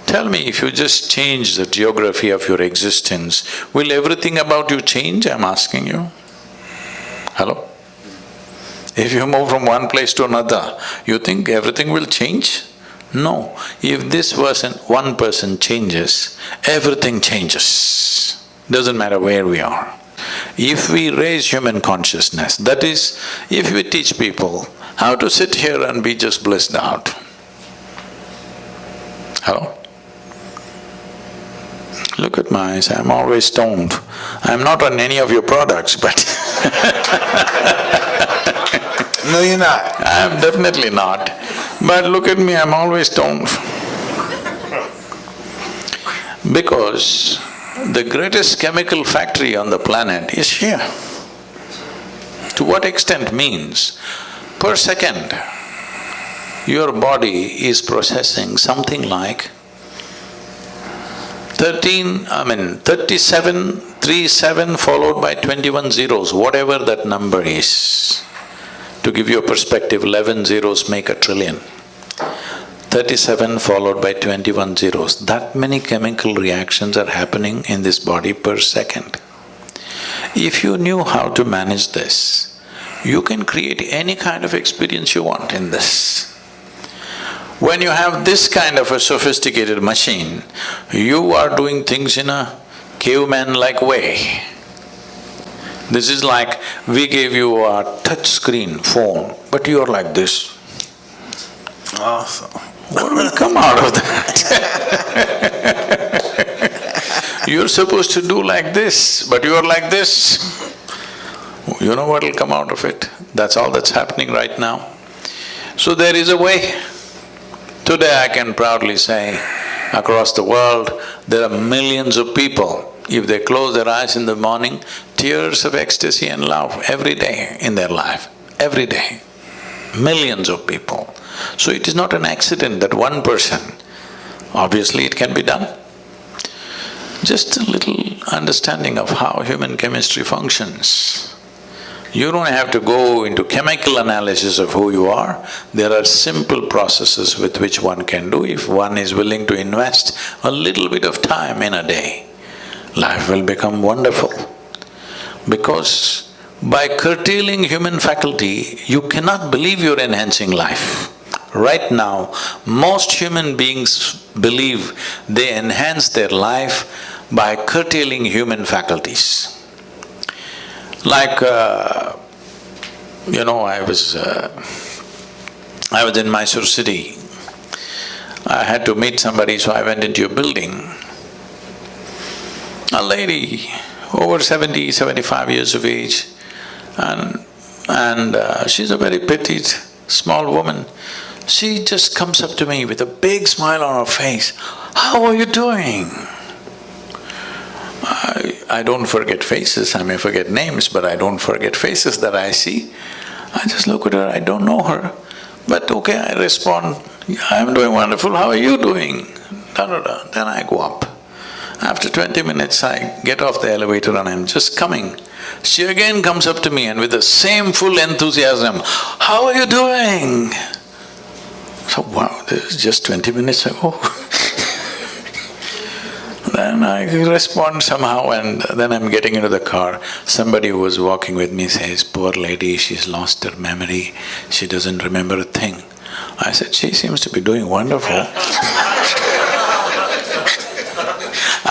Tell me, if you just change the geography of your existence, will everything about you change, I'm asking you? Hello? If you move from one place to another, you think everything will change? No. If this one person changes, everything changes. Doesn't matter where we are. If we raise human consciousness, that is, if we teach people how to sit here and be just blissed out. Hello? Look at my eyes, I'm always stoned. I'm not on any of your products, but No, you're not. I'm definitely not. But look at me, I'm always stoned. Because the greatest chemical factory on the planet is here. To what extent means, per second, your body is processing something like 37, 37 followed by 21 zeros, whatever that number is. To give you a perspective, 11 zeros make a trillion. 37 followed by 21 zeros. That many chemical reactions are happening in this body per second. If you knew how to manage this, you can create any kind of experience you want in this. When you have this kind of a sophisticated machine, you are doing things in a caveman-like way. This is like we gave you a touch screen phone, but you are like this. Awesome. What will come out of that? You're supposed to do like this, but you are like this. You know what will come out of it? That's all that's happening right now. So there is a way. Today I can proudly say, across the world, there are millions of people, if they close their eyes in the morning, tears of ecstasy and love every day in their life, every day. Millions of people. So it is not an accident that one person, obviously it can be done. Just a little understanding of how human chemistry functions. You don't have to go into chemical analysis of who you are. There are simple processes with which one can do if one is willing to invest a little bit of time in a day. Life will become wonderful. Because by curtailing human faculty, you cannot believe you're enhancing life. Right now, most human beings believe they enhance their life by curtailing human faculties. Like, I was in Mysore city. I had to meet somebody, so I went into a building. A lady, over 70, 75 years of age, and she's a very petite, small woman. She just comes up to me with a big smile on her face. "How are you doing?" I don't forget faces, I may forget names, but I don't forget faces that I see. I just look at her, I don't know her, but okay, I respond, "I'm doing wonderful, how are you doing?" Da-da-da. Then I go up. After 20 minutes, I get off the elevator and I'm just coming. She again comes up to me and with the same full enthusiasm, "How are you doing?" So, wow, this is just 20 minutes ago. Then I respond somehow and then I'm getting into the car. Somebody who was walking with me says, "Poor lady, she's lost her memory, she doesn't remember a thing." I said, "She seems to be doing wonderful."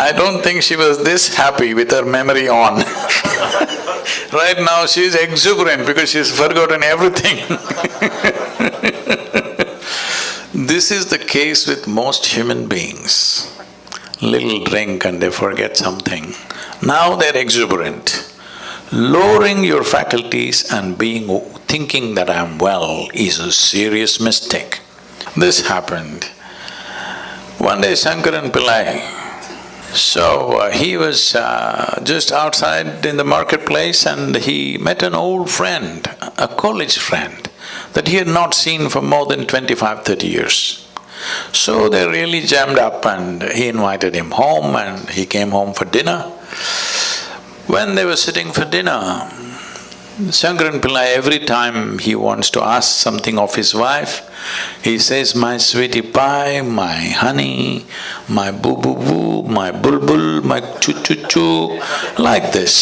I don't think she was this happy with her memory on. Right now she's exuberant because she's forgotten everything. This is the case with most human beings. Little drink and they forget something. Now they're exuberant. Lowering your faculties and thinking that I'm well is a serious mistake. This happened. One day Shankaran Pillai, he was just outside in the marketplace and he met an old friend, a college friend, that he had not seen for more than 25–30 years. So they really jammed up and he invited him home and he came home for dinner. When they were sitting for dinner, Shankaran Pillai, every time he wants to ask something of his wife, he says, "My sweetie pie, my honey, my boo-boo-boo, my bulbul, my choo-choo-choo," like this.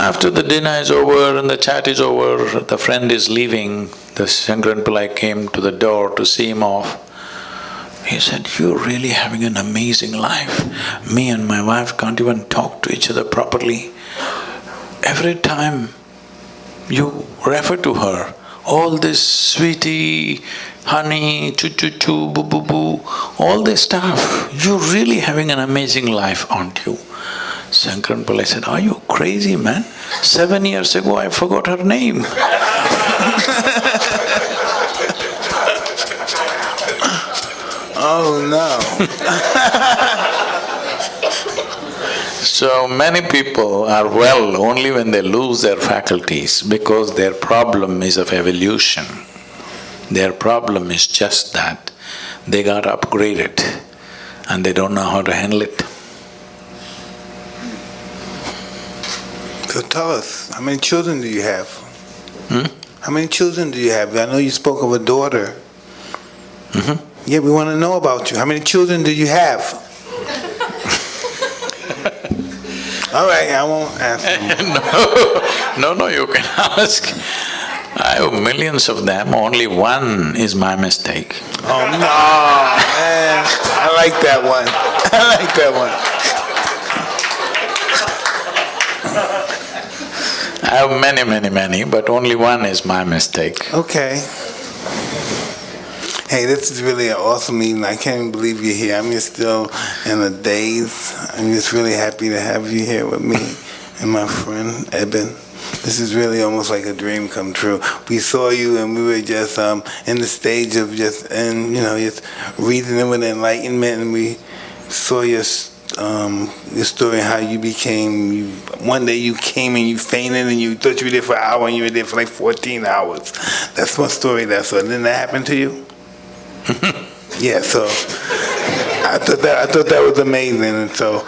After the dinner is over and the chat is over, the friend is leaving, the Shankaran Pillai came to the door to see him off. He said, "You're really having an amazing life. Me and my wife can't even talk to each other properly. Every time you refer to her, all this sweetie, honey, choo-choo-choo, boo-boo-boo, all this stuff, you're really having an amazing life, aren't you?" Shankaran Pillai said, "Are you crazy, man? 7 years ago I forgot her name." Oh no. So many people are well only when they lose their faculties because their problem is of evolution. Their problem is just that they got upgraded and they don't know how to handle it. So tell us, how many children do you have? How many children do you have? I know you spoke of a daughter. Yeah, we want to know about you. How many children do you have? All right, I won't ask. No, you can ask. I have millions of them, only one is my mistake. Oh, no, man. I like that one. I like that one. I have many, but only one is my mistake. Okay. Hey, this is really an awesome meeting. I can't even believe you're here. I'm just still in a daze. I'm just really happy to have you here with me and my friend, Eben. This is really almost like a dream come true. We saw you and we were just in the stage of just reasoning with enlightenment, and we saw your story, how you became, one day you came and you fainted and you thought you were there for an hour and you were there for like 14 hours. That's one story that's all. Didn't that happen to you? Yeah, so I thought that was amazing, and so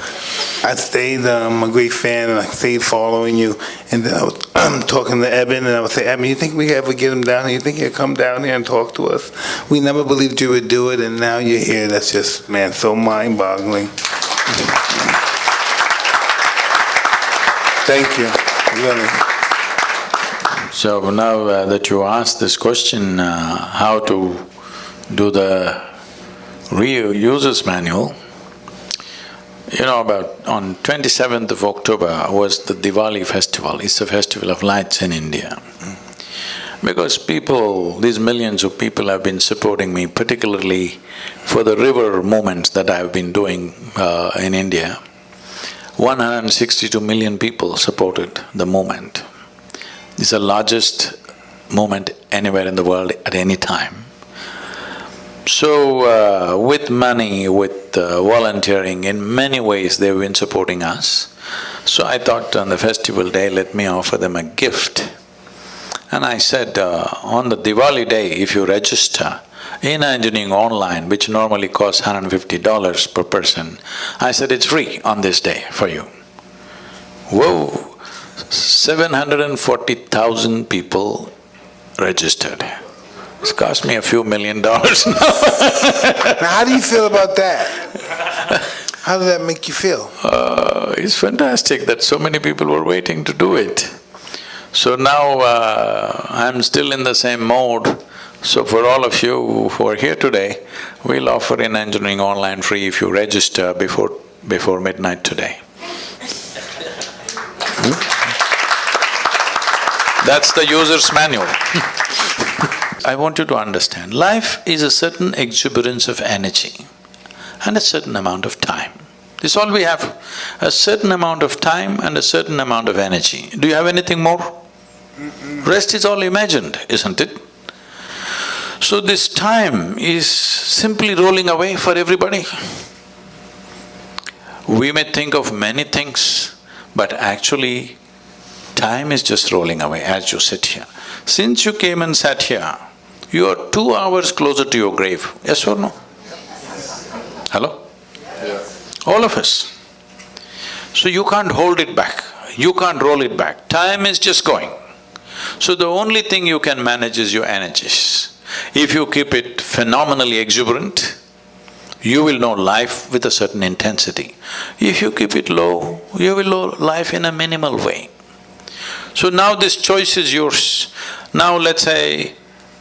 I stayed a great fan, and I stayed following you. And then I was talking to Eben, and I would say, Eben, you think we could ever get him down here? You think he'd come down here and talk to us? We never believed you would do it, and now you're here. That's just, man, so mind-boggling. Thank you, really. So now that you asked this question, how to do the user's manual, about on 27th of October was the Diwali festival. It's a festival of lights in India. Because these millions of people have been supporting me, particularly for the river movements that I've been doing in India. 162 million people supported the movement. It's the largest movement anywhere in the world at any time. So, with money, with volunteering, in many ways they've been supporting us. So I thought on the festival day, let me offer them a gift. And I said, on the Diwali day, if you register in engineering online, which normally costs $150 per person, I said it's free on this day for you. Whoa! 740,000 people registered. It's cost me a few $1 million now. Now, how do you feel about that? How does that make you feel? It's fantastic that so many people were waiting to do it. So now I'm still in the same mode. So for all of you who are here today, we'll offer in engineering online free if you register before midnight today. That's the user's manual. I want you to understand, life is a certain exuberance of energy and a certain amount of time. This is all we have, a certain amount of time and a certain amount of energy. Do you have anything more? Rest is all imagined, isn't it? So this time is simply rolling away for everybody. We may think of many things, but actually time is just rolling away as you sit here. Since you came and sat here, you are 2 hours closer to your grave, yes or no? Hello? Yes. All of us. So you can't hold it back, you can't roll it back, time is just going. So the only thing you can manage is your energies. If you keep it phenomenally exuberant, you will know life with a certain intensity. If you keep it low, you will know life in a minimal way. So now this choice is yours. Now let's say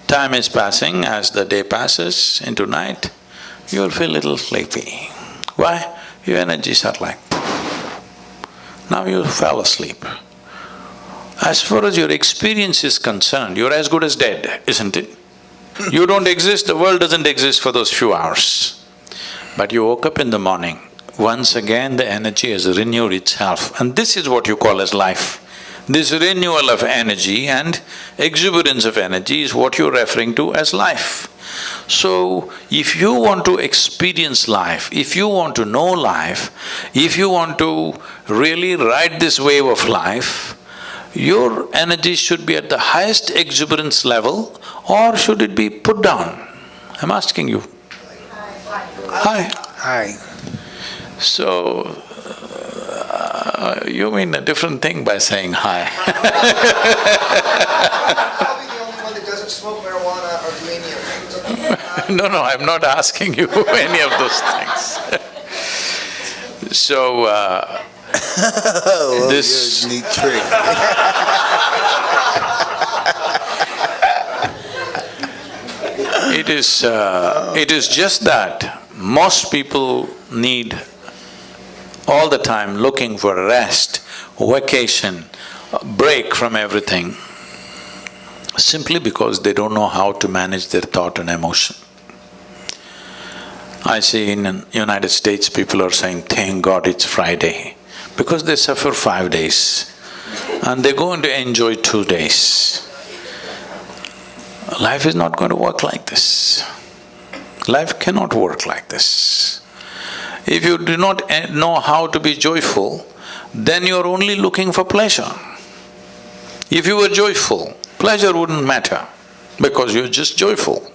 time is passing, as the day passes into night, you'll feel a little sleepy. Why? Your energies are like… Now you fell asleep. As far as your experience is concerned, you're as good as dead, isn't it? You don't exist, the world doesn't exist for those few hours. But you woke up in the morning, once again the energy has renewed itself, and this is what you call as life. This renewal of energy and exuberance of energy is what you're referring to as life. So, if you want to experience life, if you want to know life, if you want to really ride this wave of life, your energy should be at the highest exuberance level, or should it be put down? I'm asking you. Hi. Hi. So, you mean a different thing by saying hi. Probably the only one that doesn't smoke marijuana or do any of it. No, I'm not asking you any of those things. So, Oh, This- you're a neat trick. it is just that most people need all the time looking for rest, vacation, break from everything, simply because they don't know how to manage their thought and emotion. I see in the United States, people are saying, thank God it's Friday, because they suffer 5 days and they're going to enjoy 2 days. Life is not going to work like this. Life cannot work like this. If you do not know how to be joyful, then you're only looking for pleasure. If you were joyful, pleasure wouldn't matter, because you're just joyful.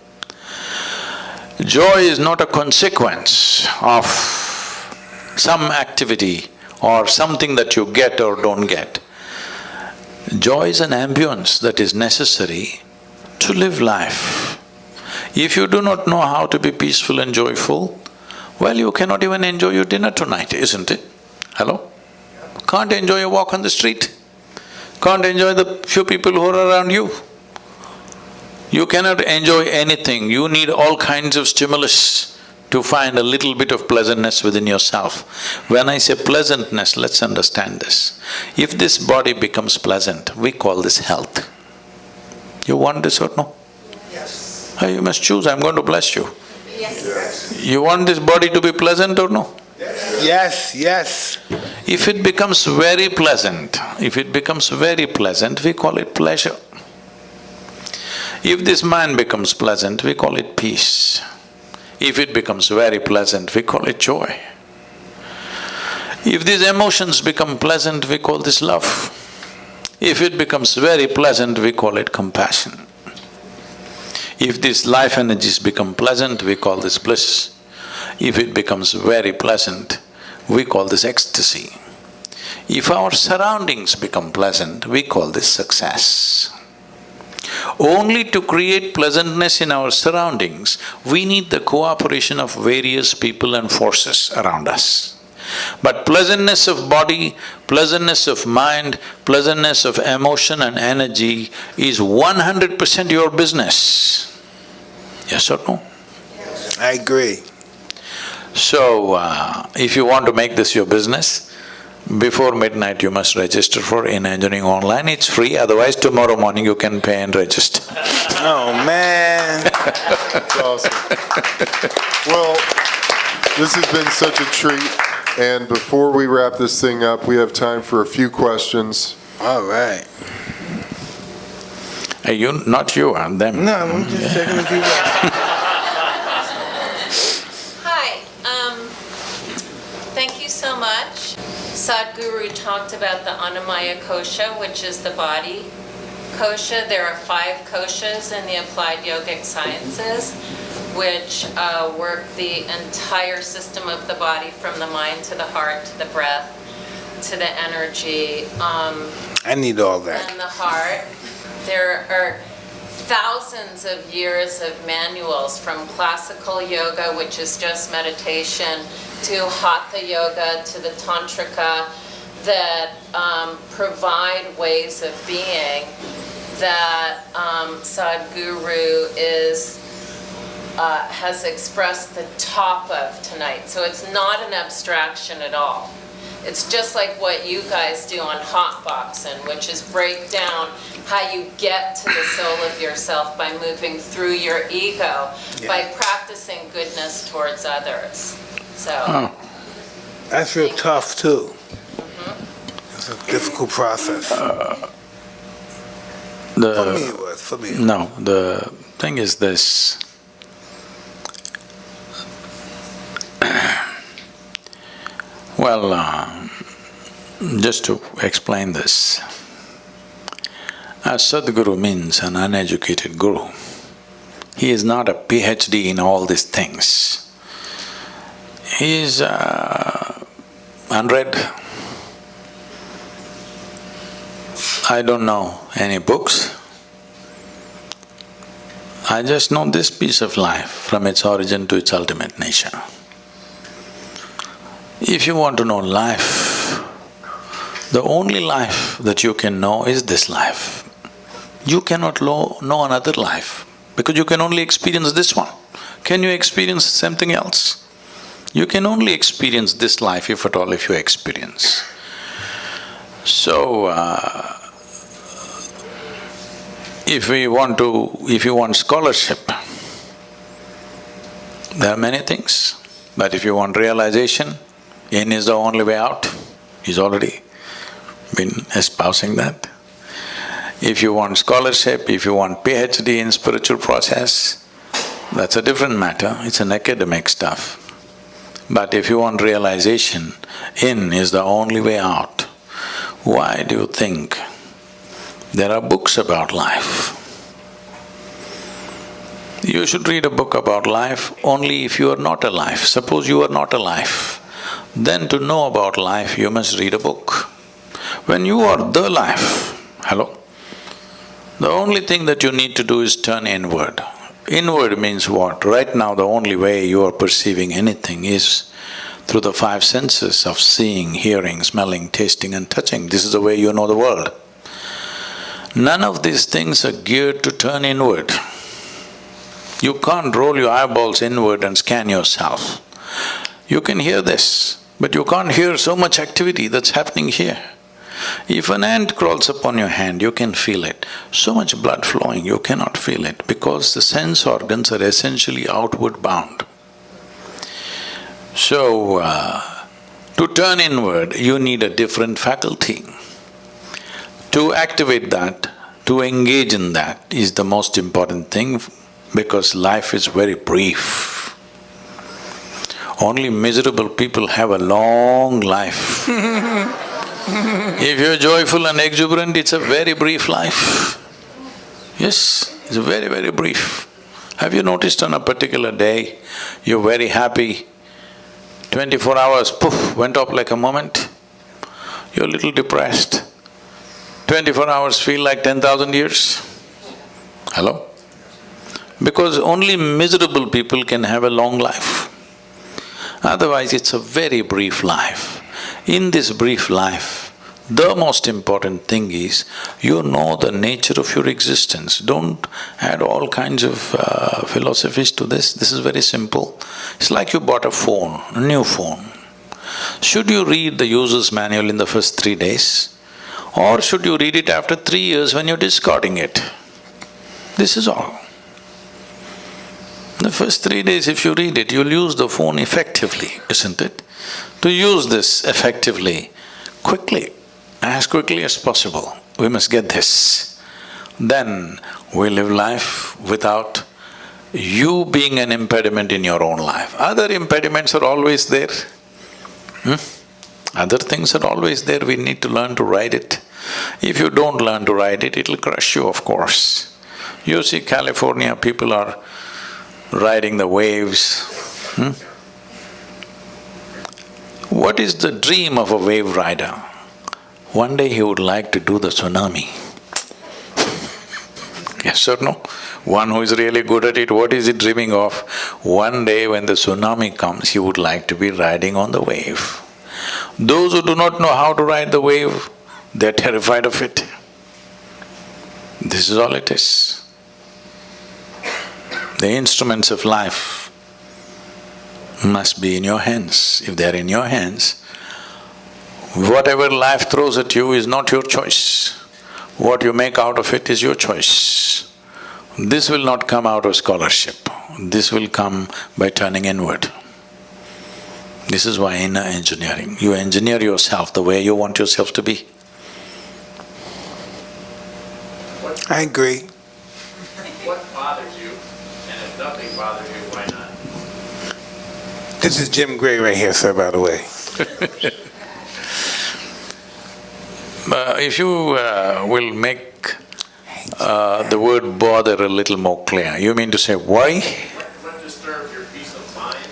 Joy is not a consequence of some activity or something that you get or don't get. Joy is an ambience that is necessary to live life. If you do not know how to be peaceful and joyful, well, you cannot even enjoy your dinner tonight, isn't it? Hello? Can't enjoy a walk on the street. Can't enjoy the few people who are around you. You cannot enjoy anything. You need all kinds of stimulus to find a little bit of pleasantness within yourself. When I say pleasantness, let's understand this. If this body becomes pleasant, we call this health. You want this or no? Yes. You must choose, I'm going to bless you. Yes. You want this body to be pleasant or no? Yes, yes. If it becomes very pleasant, we call it pleasure. If this mind becomes pleasant, we call it peace. If it becomes very pleasant, we call it joy. If these emotions become pleasant, we call this love. If it becomes very pleasant, we call it compassion. If these life energies become pleasant, we call this bliss. If it becomes very pleasant, we call this ecstasy. If our surroundings become pleasant, we call this success. Only to create pleasantness in our surroundings, we need the cooperation of various people and forces around us. But pleasantness of body, pleasantness of mind, pleasantness of emotion and energy is 100% your business. Yes or no? I agree. So, if you want to make this your business, before midnight you must register for In Engineering Online. It's free, otherwise tomorrow morning you can pay and register. Oh, man. That's awesome. Well, this has been such a treat, and before we wrap this thing up, we have time for a few questions. All right. Not you, them. No, I'm just checking if you want. Hi, thank you so much. Sadhguru talked about the Annamaya kosha, which is the body kosha. There are 5 koshas in the applied yogic sciences, which work the entire system of the body, from the mind to the heart to the breath to the energy. I need all that. And the heart. There are thousands of years of manuals, from classical yoga, which is just meditation, to hatha yoga, to the tantrika, that provide ways of being that Sadhguru has expressed the top of tonight. So it's not an abstraction at all. It's just like what you guys do on Hotboxing, which is break down how you get to the soul of yourself by moving through your ego, by practicing goodness towards others. So That's real tough, too. It's a difficult process. For me it was, for me. No, the thing is this. Well, just to explain this, Sadhguru means an uneducated guru. He is not a PhD in all these things. He is unread. I don't know any books. I just know this piece of life from its origin to its ultimate nature. If you want to know life, the only life that you can know is this life. You cannot know another life because you can only experience this one. Can you experience something else? You can only experience this life, if at all, if you experience. So, if you want scholarship, there are many things. But if you want realization, in is the only way out. He's already been espousing that. If you want scholarship, if you want PhD in spiritual process, that's a different matter, it's an academic stuff. But if you want realization, in is the only way out. Why do you think there are books about life? You should read a book about life only if you are not alive. Suppose you are not alive, then to know about life you must read a book. When you are the life, hello? The only thing that you need to do is turn inward. Inward means what? Right now the only way you are perceiving anything is through the five senses of seeing, hearing, smelling, tasting and touching. This is the way you know the world. None of these things are geared to turn inward. You can't roll your eyeballs inward and scan yourself. You can hear this, but you can't hear so much activity that's happening here. If an ant crawls upon your hand, you can feel it. So much blood flowing, you cannot feel it because the sense organs are essentially outward bound. So, to turn inward, you need a different faculty. To activate that, to engage in that is the most important thing because life is very brief. Only miserable people have a long life. If you're joyful and exuberant, it's a very brief life. Yes, it's very, very brief. Have you noticed on a particular day, you're very happy, 24 hours, poof, went up like a moment. You're a little depressed. 24 hours feel like 10,000 years. Hello? Because only miserable people can have a long life. Otherwise, it's a very brief life. In this brief life, the most important thing is you know the nature of your existence. Don't add all kinds of philosophies to this. This is very simple. It's like you bought a phone, a new phone. Should you read the user's manual in the first 3 days? Or should you read it after 3 years when you're discarding it? This is all. The first 3 days if you read it, you'll use the phone effectively, isn't it? To use this effectively, quickly, as quickly as possible, we must get this. Then we live life without you being an impediment in your own life. Other impediments are always there. Other things are always there, we need to learn to ride it. If you don't learn to ride it, it'll crush you, of course. You see California, people are riding the waves. What is the dream of a wave rider? One day he would like to do the tsunami. Yes or no? One who is really good at it, what is he dreaming of? One day when the tsunami comes, he would like to be riding on the wave. Those who do not know how to ride the wave, they're terrified of it. This is all it is. The instruments of life must be in your hands. If they're in your hands, whatever life throws at you is not your choice. What you make out of it is your choice. This will not come out of scholarship. This will come by turning inward. This is why inner engineering. You engineer yourself the way you want yourself to be. I agree. What bothers you? And if nothing bothers you, why not? This is Jim Gray right here, sir, by the way. If you will make the word bother a little more clear, you mean to say why? What disturbs your peace of mind?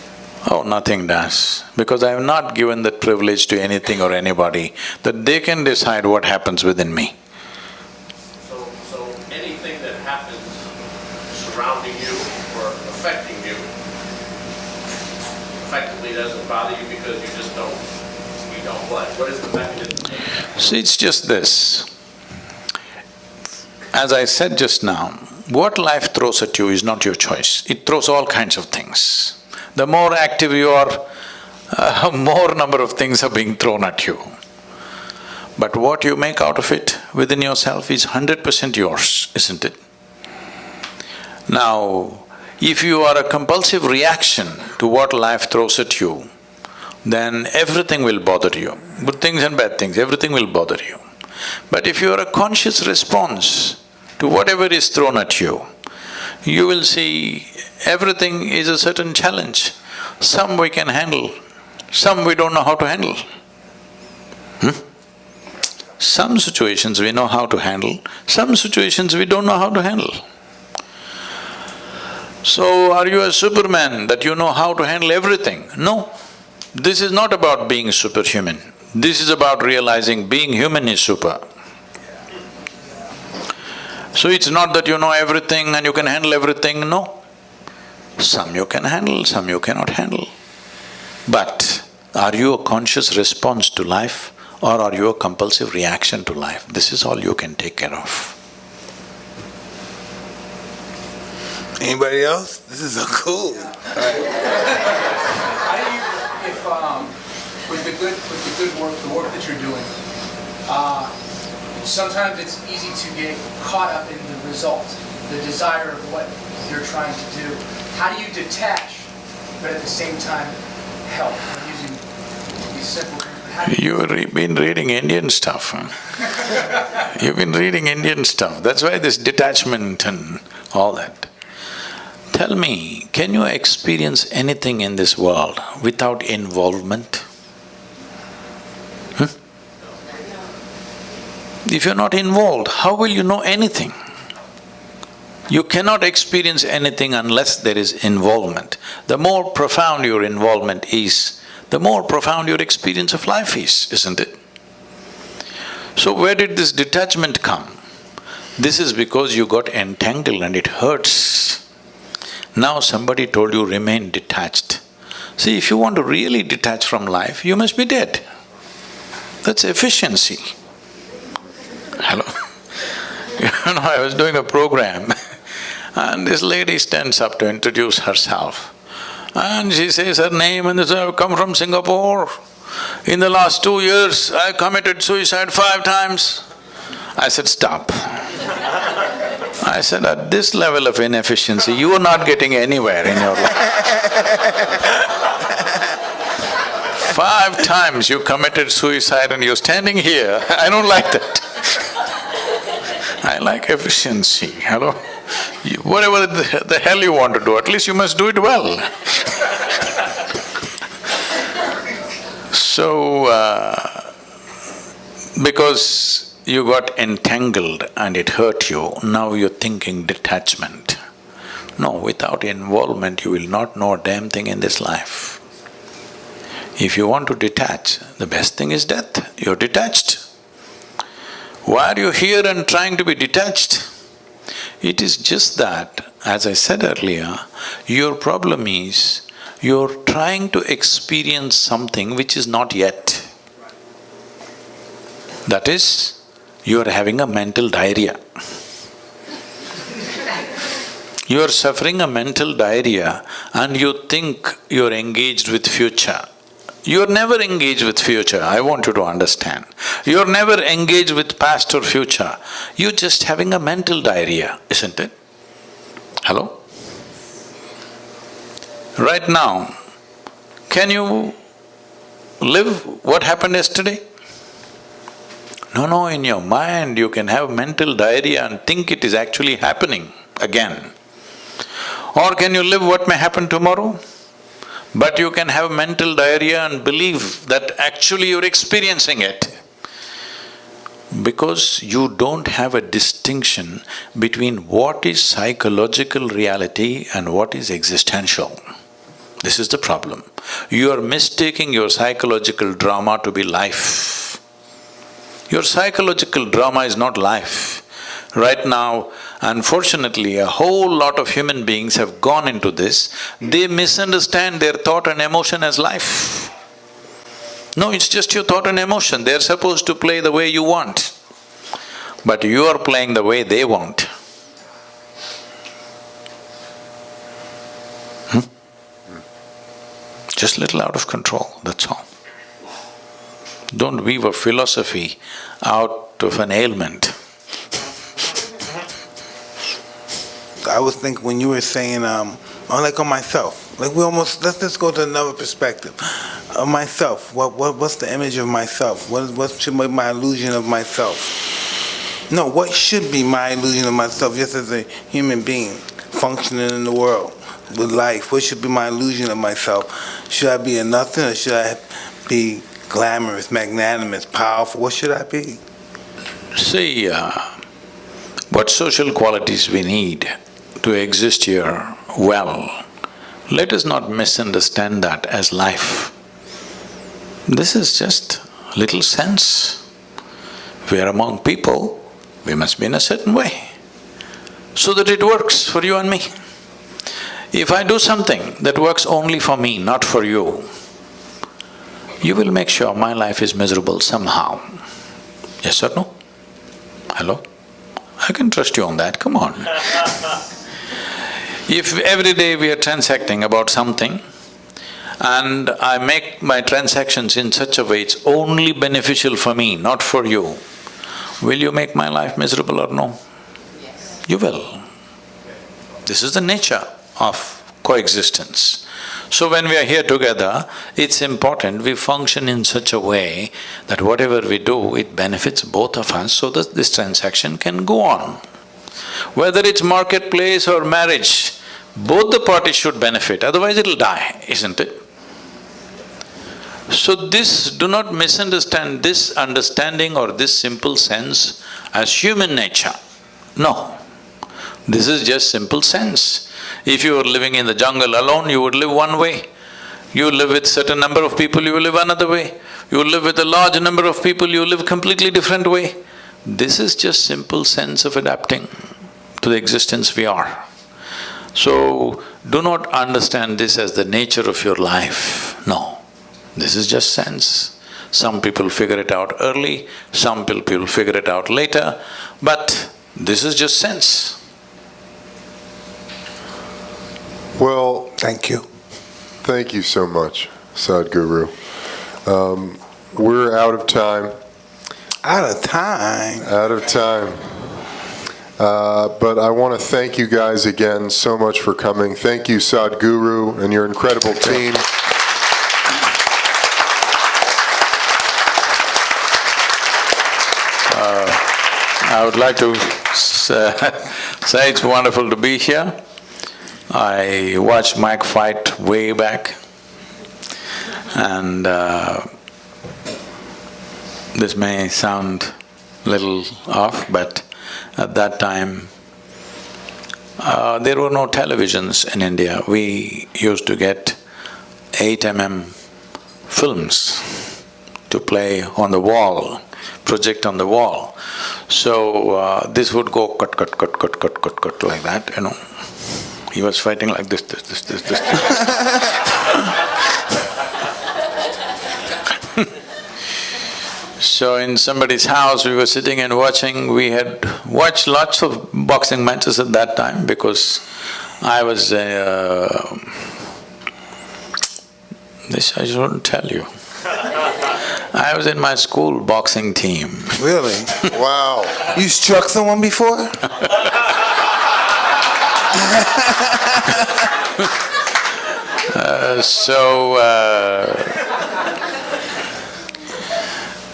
Oh, nothing does, because I have not given that privilege to anything or anybody, that they can decide what happens within me. So anything that happens surrounding you or affecting you effectively doesn't bother you because you just don't, you don't what? What is the mechanism? See, it's just this. As I said just now, what life throws at you is not your choice. It throws all kinds of things. The more active you are, more number of things are being thrown at you. But what you make out of it within yourself is 100% yours, isn't it? Now, if you are a compulsive reaction to what life throws at you, then everything will bother you. Good things and bad things, everything will bother you. But if you are a conscious response to whatever is thrown at you, you will see everything is a certain challenge. Some we can handle, some we don't know how to handle. Some situations we know how to handle, some situations we don't know how to handle. So, are you a Superman that you know how to handle everything? No. This is not about being superhuman. This is about realizing being human is super. So it's not that you know everything and you can handle everything, no. Some you can handle, some you cannot handle. But are you a conscious response to life or are you a compulsive reaction to life? This is all you can take care of. Anybody else? This is so cool. How do you, if, with the good work, the work that you're doing, sometimes it's easy to get caught up in the result, the desire of what you're trying to do. How do you detach, but at the same time help? I'm using these simple things. But how do you You've been reading Indian stuff, huh? You've been reading Indian stuff, that's why this detachment and all that. Tell me, can you experience anything in this world without involvement? If you're not involved, how will you know anything? You cannot experience anything unless there is involvement. The more profound your involvement is, the more profound your experience of life is, isn't it? So where did this detachment come? This is because you got entangled and it hurts. Now somebody told you remain detached. See, if you want to really detach from life, you must be dead. That's efficiency. Hello? You know, I was doing a program and this lady stands up to introduce herself. And she says her name and says, I've come from Singapore. In the last 2 years, I committed suicide 5 times. I said, stop. I said, at this level of inefficiency, you are not getting anywhere in your life. 5 times you committed suicide and you're standing here, I don't like that. I like efficiency, hello? Whatever the hell you want to do, at least you must do it well. So, because you got entangled and it hurt you, now you're thinking detachment. No, without involvement you will not know a damn thing in this life. If you want to detach, the best thing is death, you're detached. Why are you here and trying to be detached? It is just that, as I said earlier, your problem is you're trying to experience something which is not yet. That is, you are having a mental diarrhea. You are suffering a mental diarrhea and you think you're engaged with future. You're never engaged with future, I want you to understand. You're never engaged with past or future. You're just having a mental diarrhea, isn't it? Hello? Right now, can you live what happened yesterday? No, in your mind you can have mental diarrhea and think it is actually happening again. Or can you live what may happen tomorrow? But you can have mental diarrhea and believe that actually you're experiencing it. Because you don't have a distinction between what is psychological reality and what is existential. This is the problem. You are mistaking your psychological drama to be life. Your psychological drama is not life. Right now, unfortunately, a whole lot of human beings have gone into this. They misunderstand their thought and emotion as life. No, it's just your thought and emotion. They're supposed to play the way you want, but you are playing the way they want. Just little out of control, that's all. Don't weave a philosophy out of an ailment. I was thinking when you were saying, like on myself, like we almost, let's just go to another perspective. Myself, what's the image of myself? What should be my illusion of myself? No, what should be my illusion of myself just as a human being functioning in the world with life? What should be my illusion of myself? Should I be a nothing or should I be glamorous, magnanimous, powerful? What should I be? See, what social qualities we need to exist here well, let us not misunderstand that as life. This is just little sense. We are among people, we must be in a certain way, so that it works for you and me. If I do something that works only for me, not for you, you will make sure my life is miserable somehow. Yes or no? Hello? I can trust you on that, come on. If every day we are transacting about something and I make my transactions in such a way it's only beneficial for me, not for you, will you make my life miserable or no? Yes. You will. This is the nature of coexistence. So when we are here together, it's important we function in such a way that whatever we do, it benefits both of us so that this transaction can go on. Whether it's marketplace or marriage, both the parties should benefit, otherwise it'll die, isn't it? So do not misunderstand this understanding or this simple sense as human nature. No, this is just simple sense. If you were living in the jungle alone, you would live one way. You live with certain number of people, you will live another way. You live with a large number of people, you live completely different way. This is just simple sense of adapting to the existence we are. So, do not understand this as the nature of your life, no. This is just sense. Some people figure it out early, some people figure it out later, but this is just sense. Well, Thank you. thank you so much, Sadhguru. We're out of time. Out of time. Out of time. But I want to thank you guys again so much for coming. Thank you, Sadhguru, and your incredible team. I would like to say it's wonderful to be here. I watched Mike fight way back, and this may sound little off, but at that time, there were no televisions in India. We used to get 8mm films to play on the wall, project on the wall. So this would go cut like that, you know. He was fighting like this. So in somebody's house, we were sitting and watching. We had watched lots of boxing matches at that time because I was this I shouldn't tell you. I was in my school boxing team. Really? Wow. You struck someone before?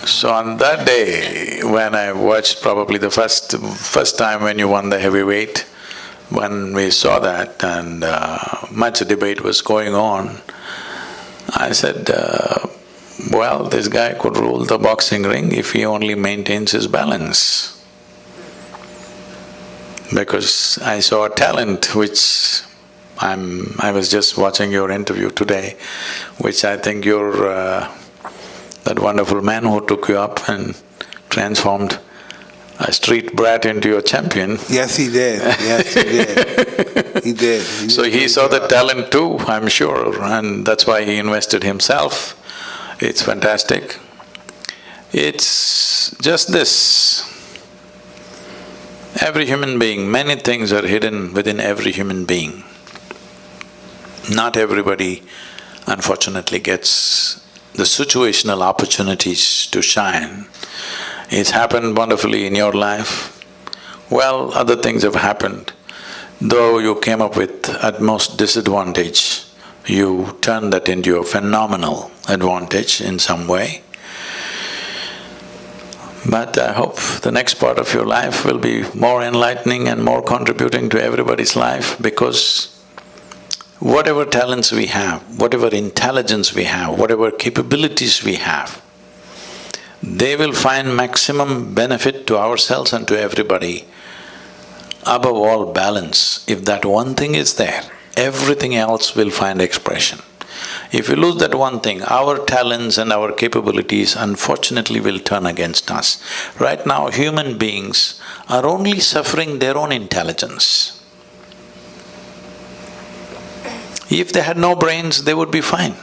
So on that day, when I watched probably the first time when you won the heavyweight, when we saw that and much debate was going on, I said, well, this guy could rule the boxing ring if he only maintains his balance. Because I saw a talent which I was just watching your interview today, which I think you're that wonderful man who took you up and transformed a street brat into your champion. Yes, he did. Yes, he did. He did. So he saw the talent too, I'm sure, and that's why he invested himself. It's fantastic. It's just this. Every human being, many things are hidden within every human being. Not everybody, unfortunately, gets the situational opportunities to shine. It's happened wonderfully in your life. Well, other things have happened. Though you came up with at most disadvantage, you turned that into a phenomenal advantage in some way. But I hope the next part of your life will be more enlightening and more contributing to everybody's life, because whatever talents we have, whatever intelligence we have, whatever capabilities we have, they will find maximum benefit to ourselves and to everybody. Above all, balance. If that one thing is there, everything else will find expression. If we lose that one thing, our talents and our capabilities unfortunately will turn against us. Right now, human beings are only suffering their own intelligence. If they had no brains, they would be fine.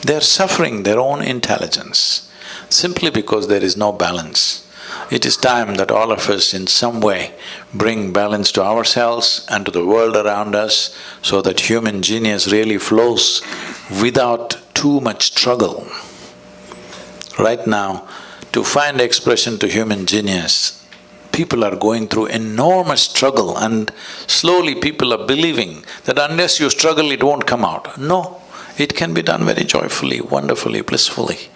They're suffering their own intelligence simply because there is no balance. It is time that all of us in some way bring balance to ourselves and to the world around us, so that human genius really flows without too much struggle. Right now, to find expression to human genius, people are going through enormous struggle, and slowly people are believing that unless you struggle, it won't come out. No, it can be done very joyfully, wonderfully, blissfully,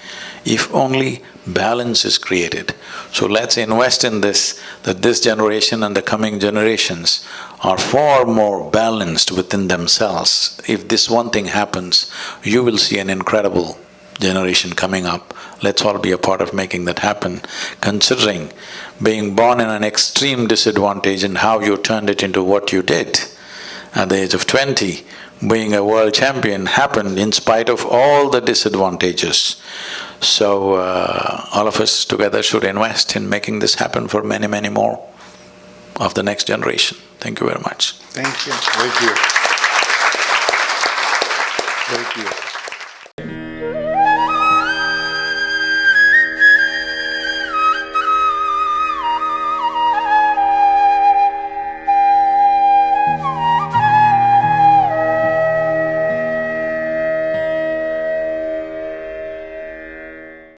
if only balance is created. So let's invest in this, that this generation and the coming generations are far more balanced within themselves. If this one thing happens, you will see an incredible generation coming up. Let's all be a part of making that happen, considering being born in an extreme disadvantage and how you turned it into what you did. At the age of 20, being a world champion happened in spite of all the disadvantages. So, all of us together should invest in making this happen for many, many more of the next generation. Thank you very much. Thank you. Thank you. Thank you.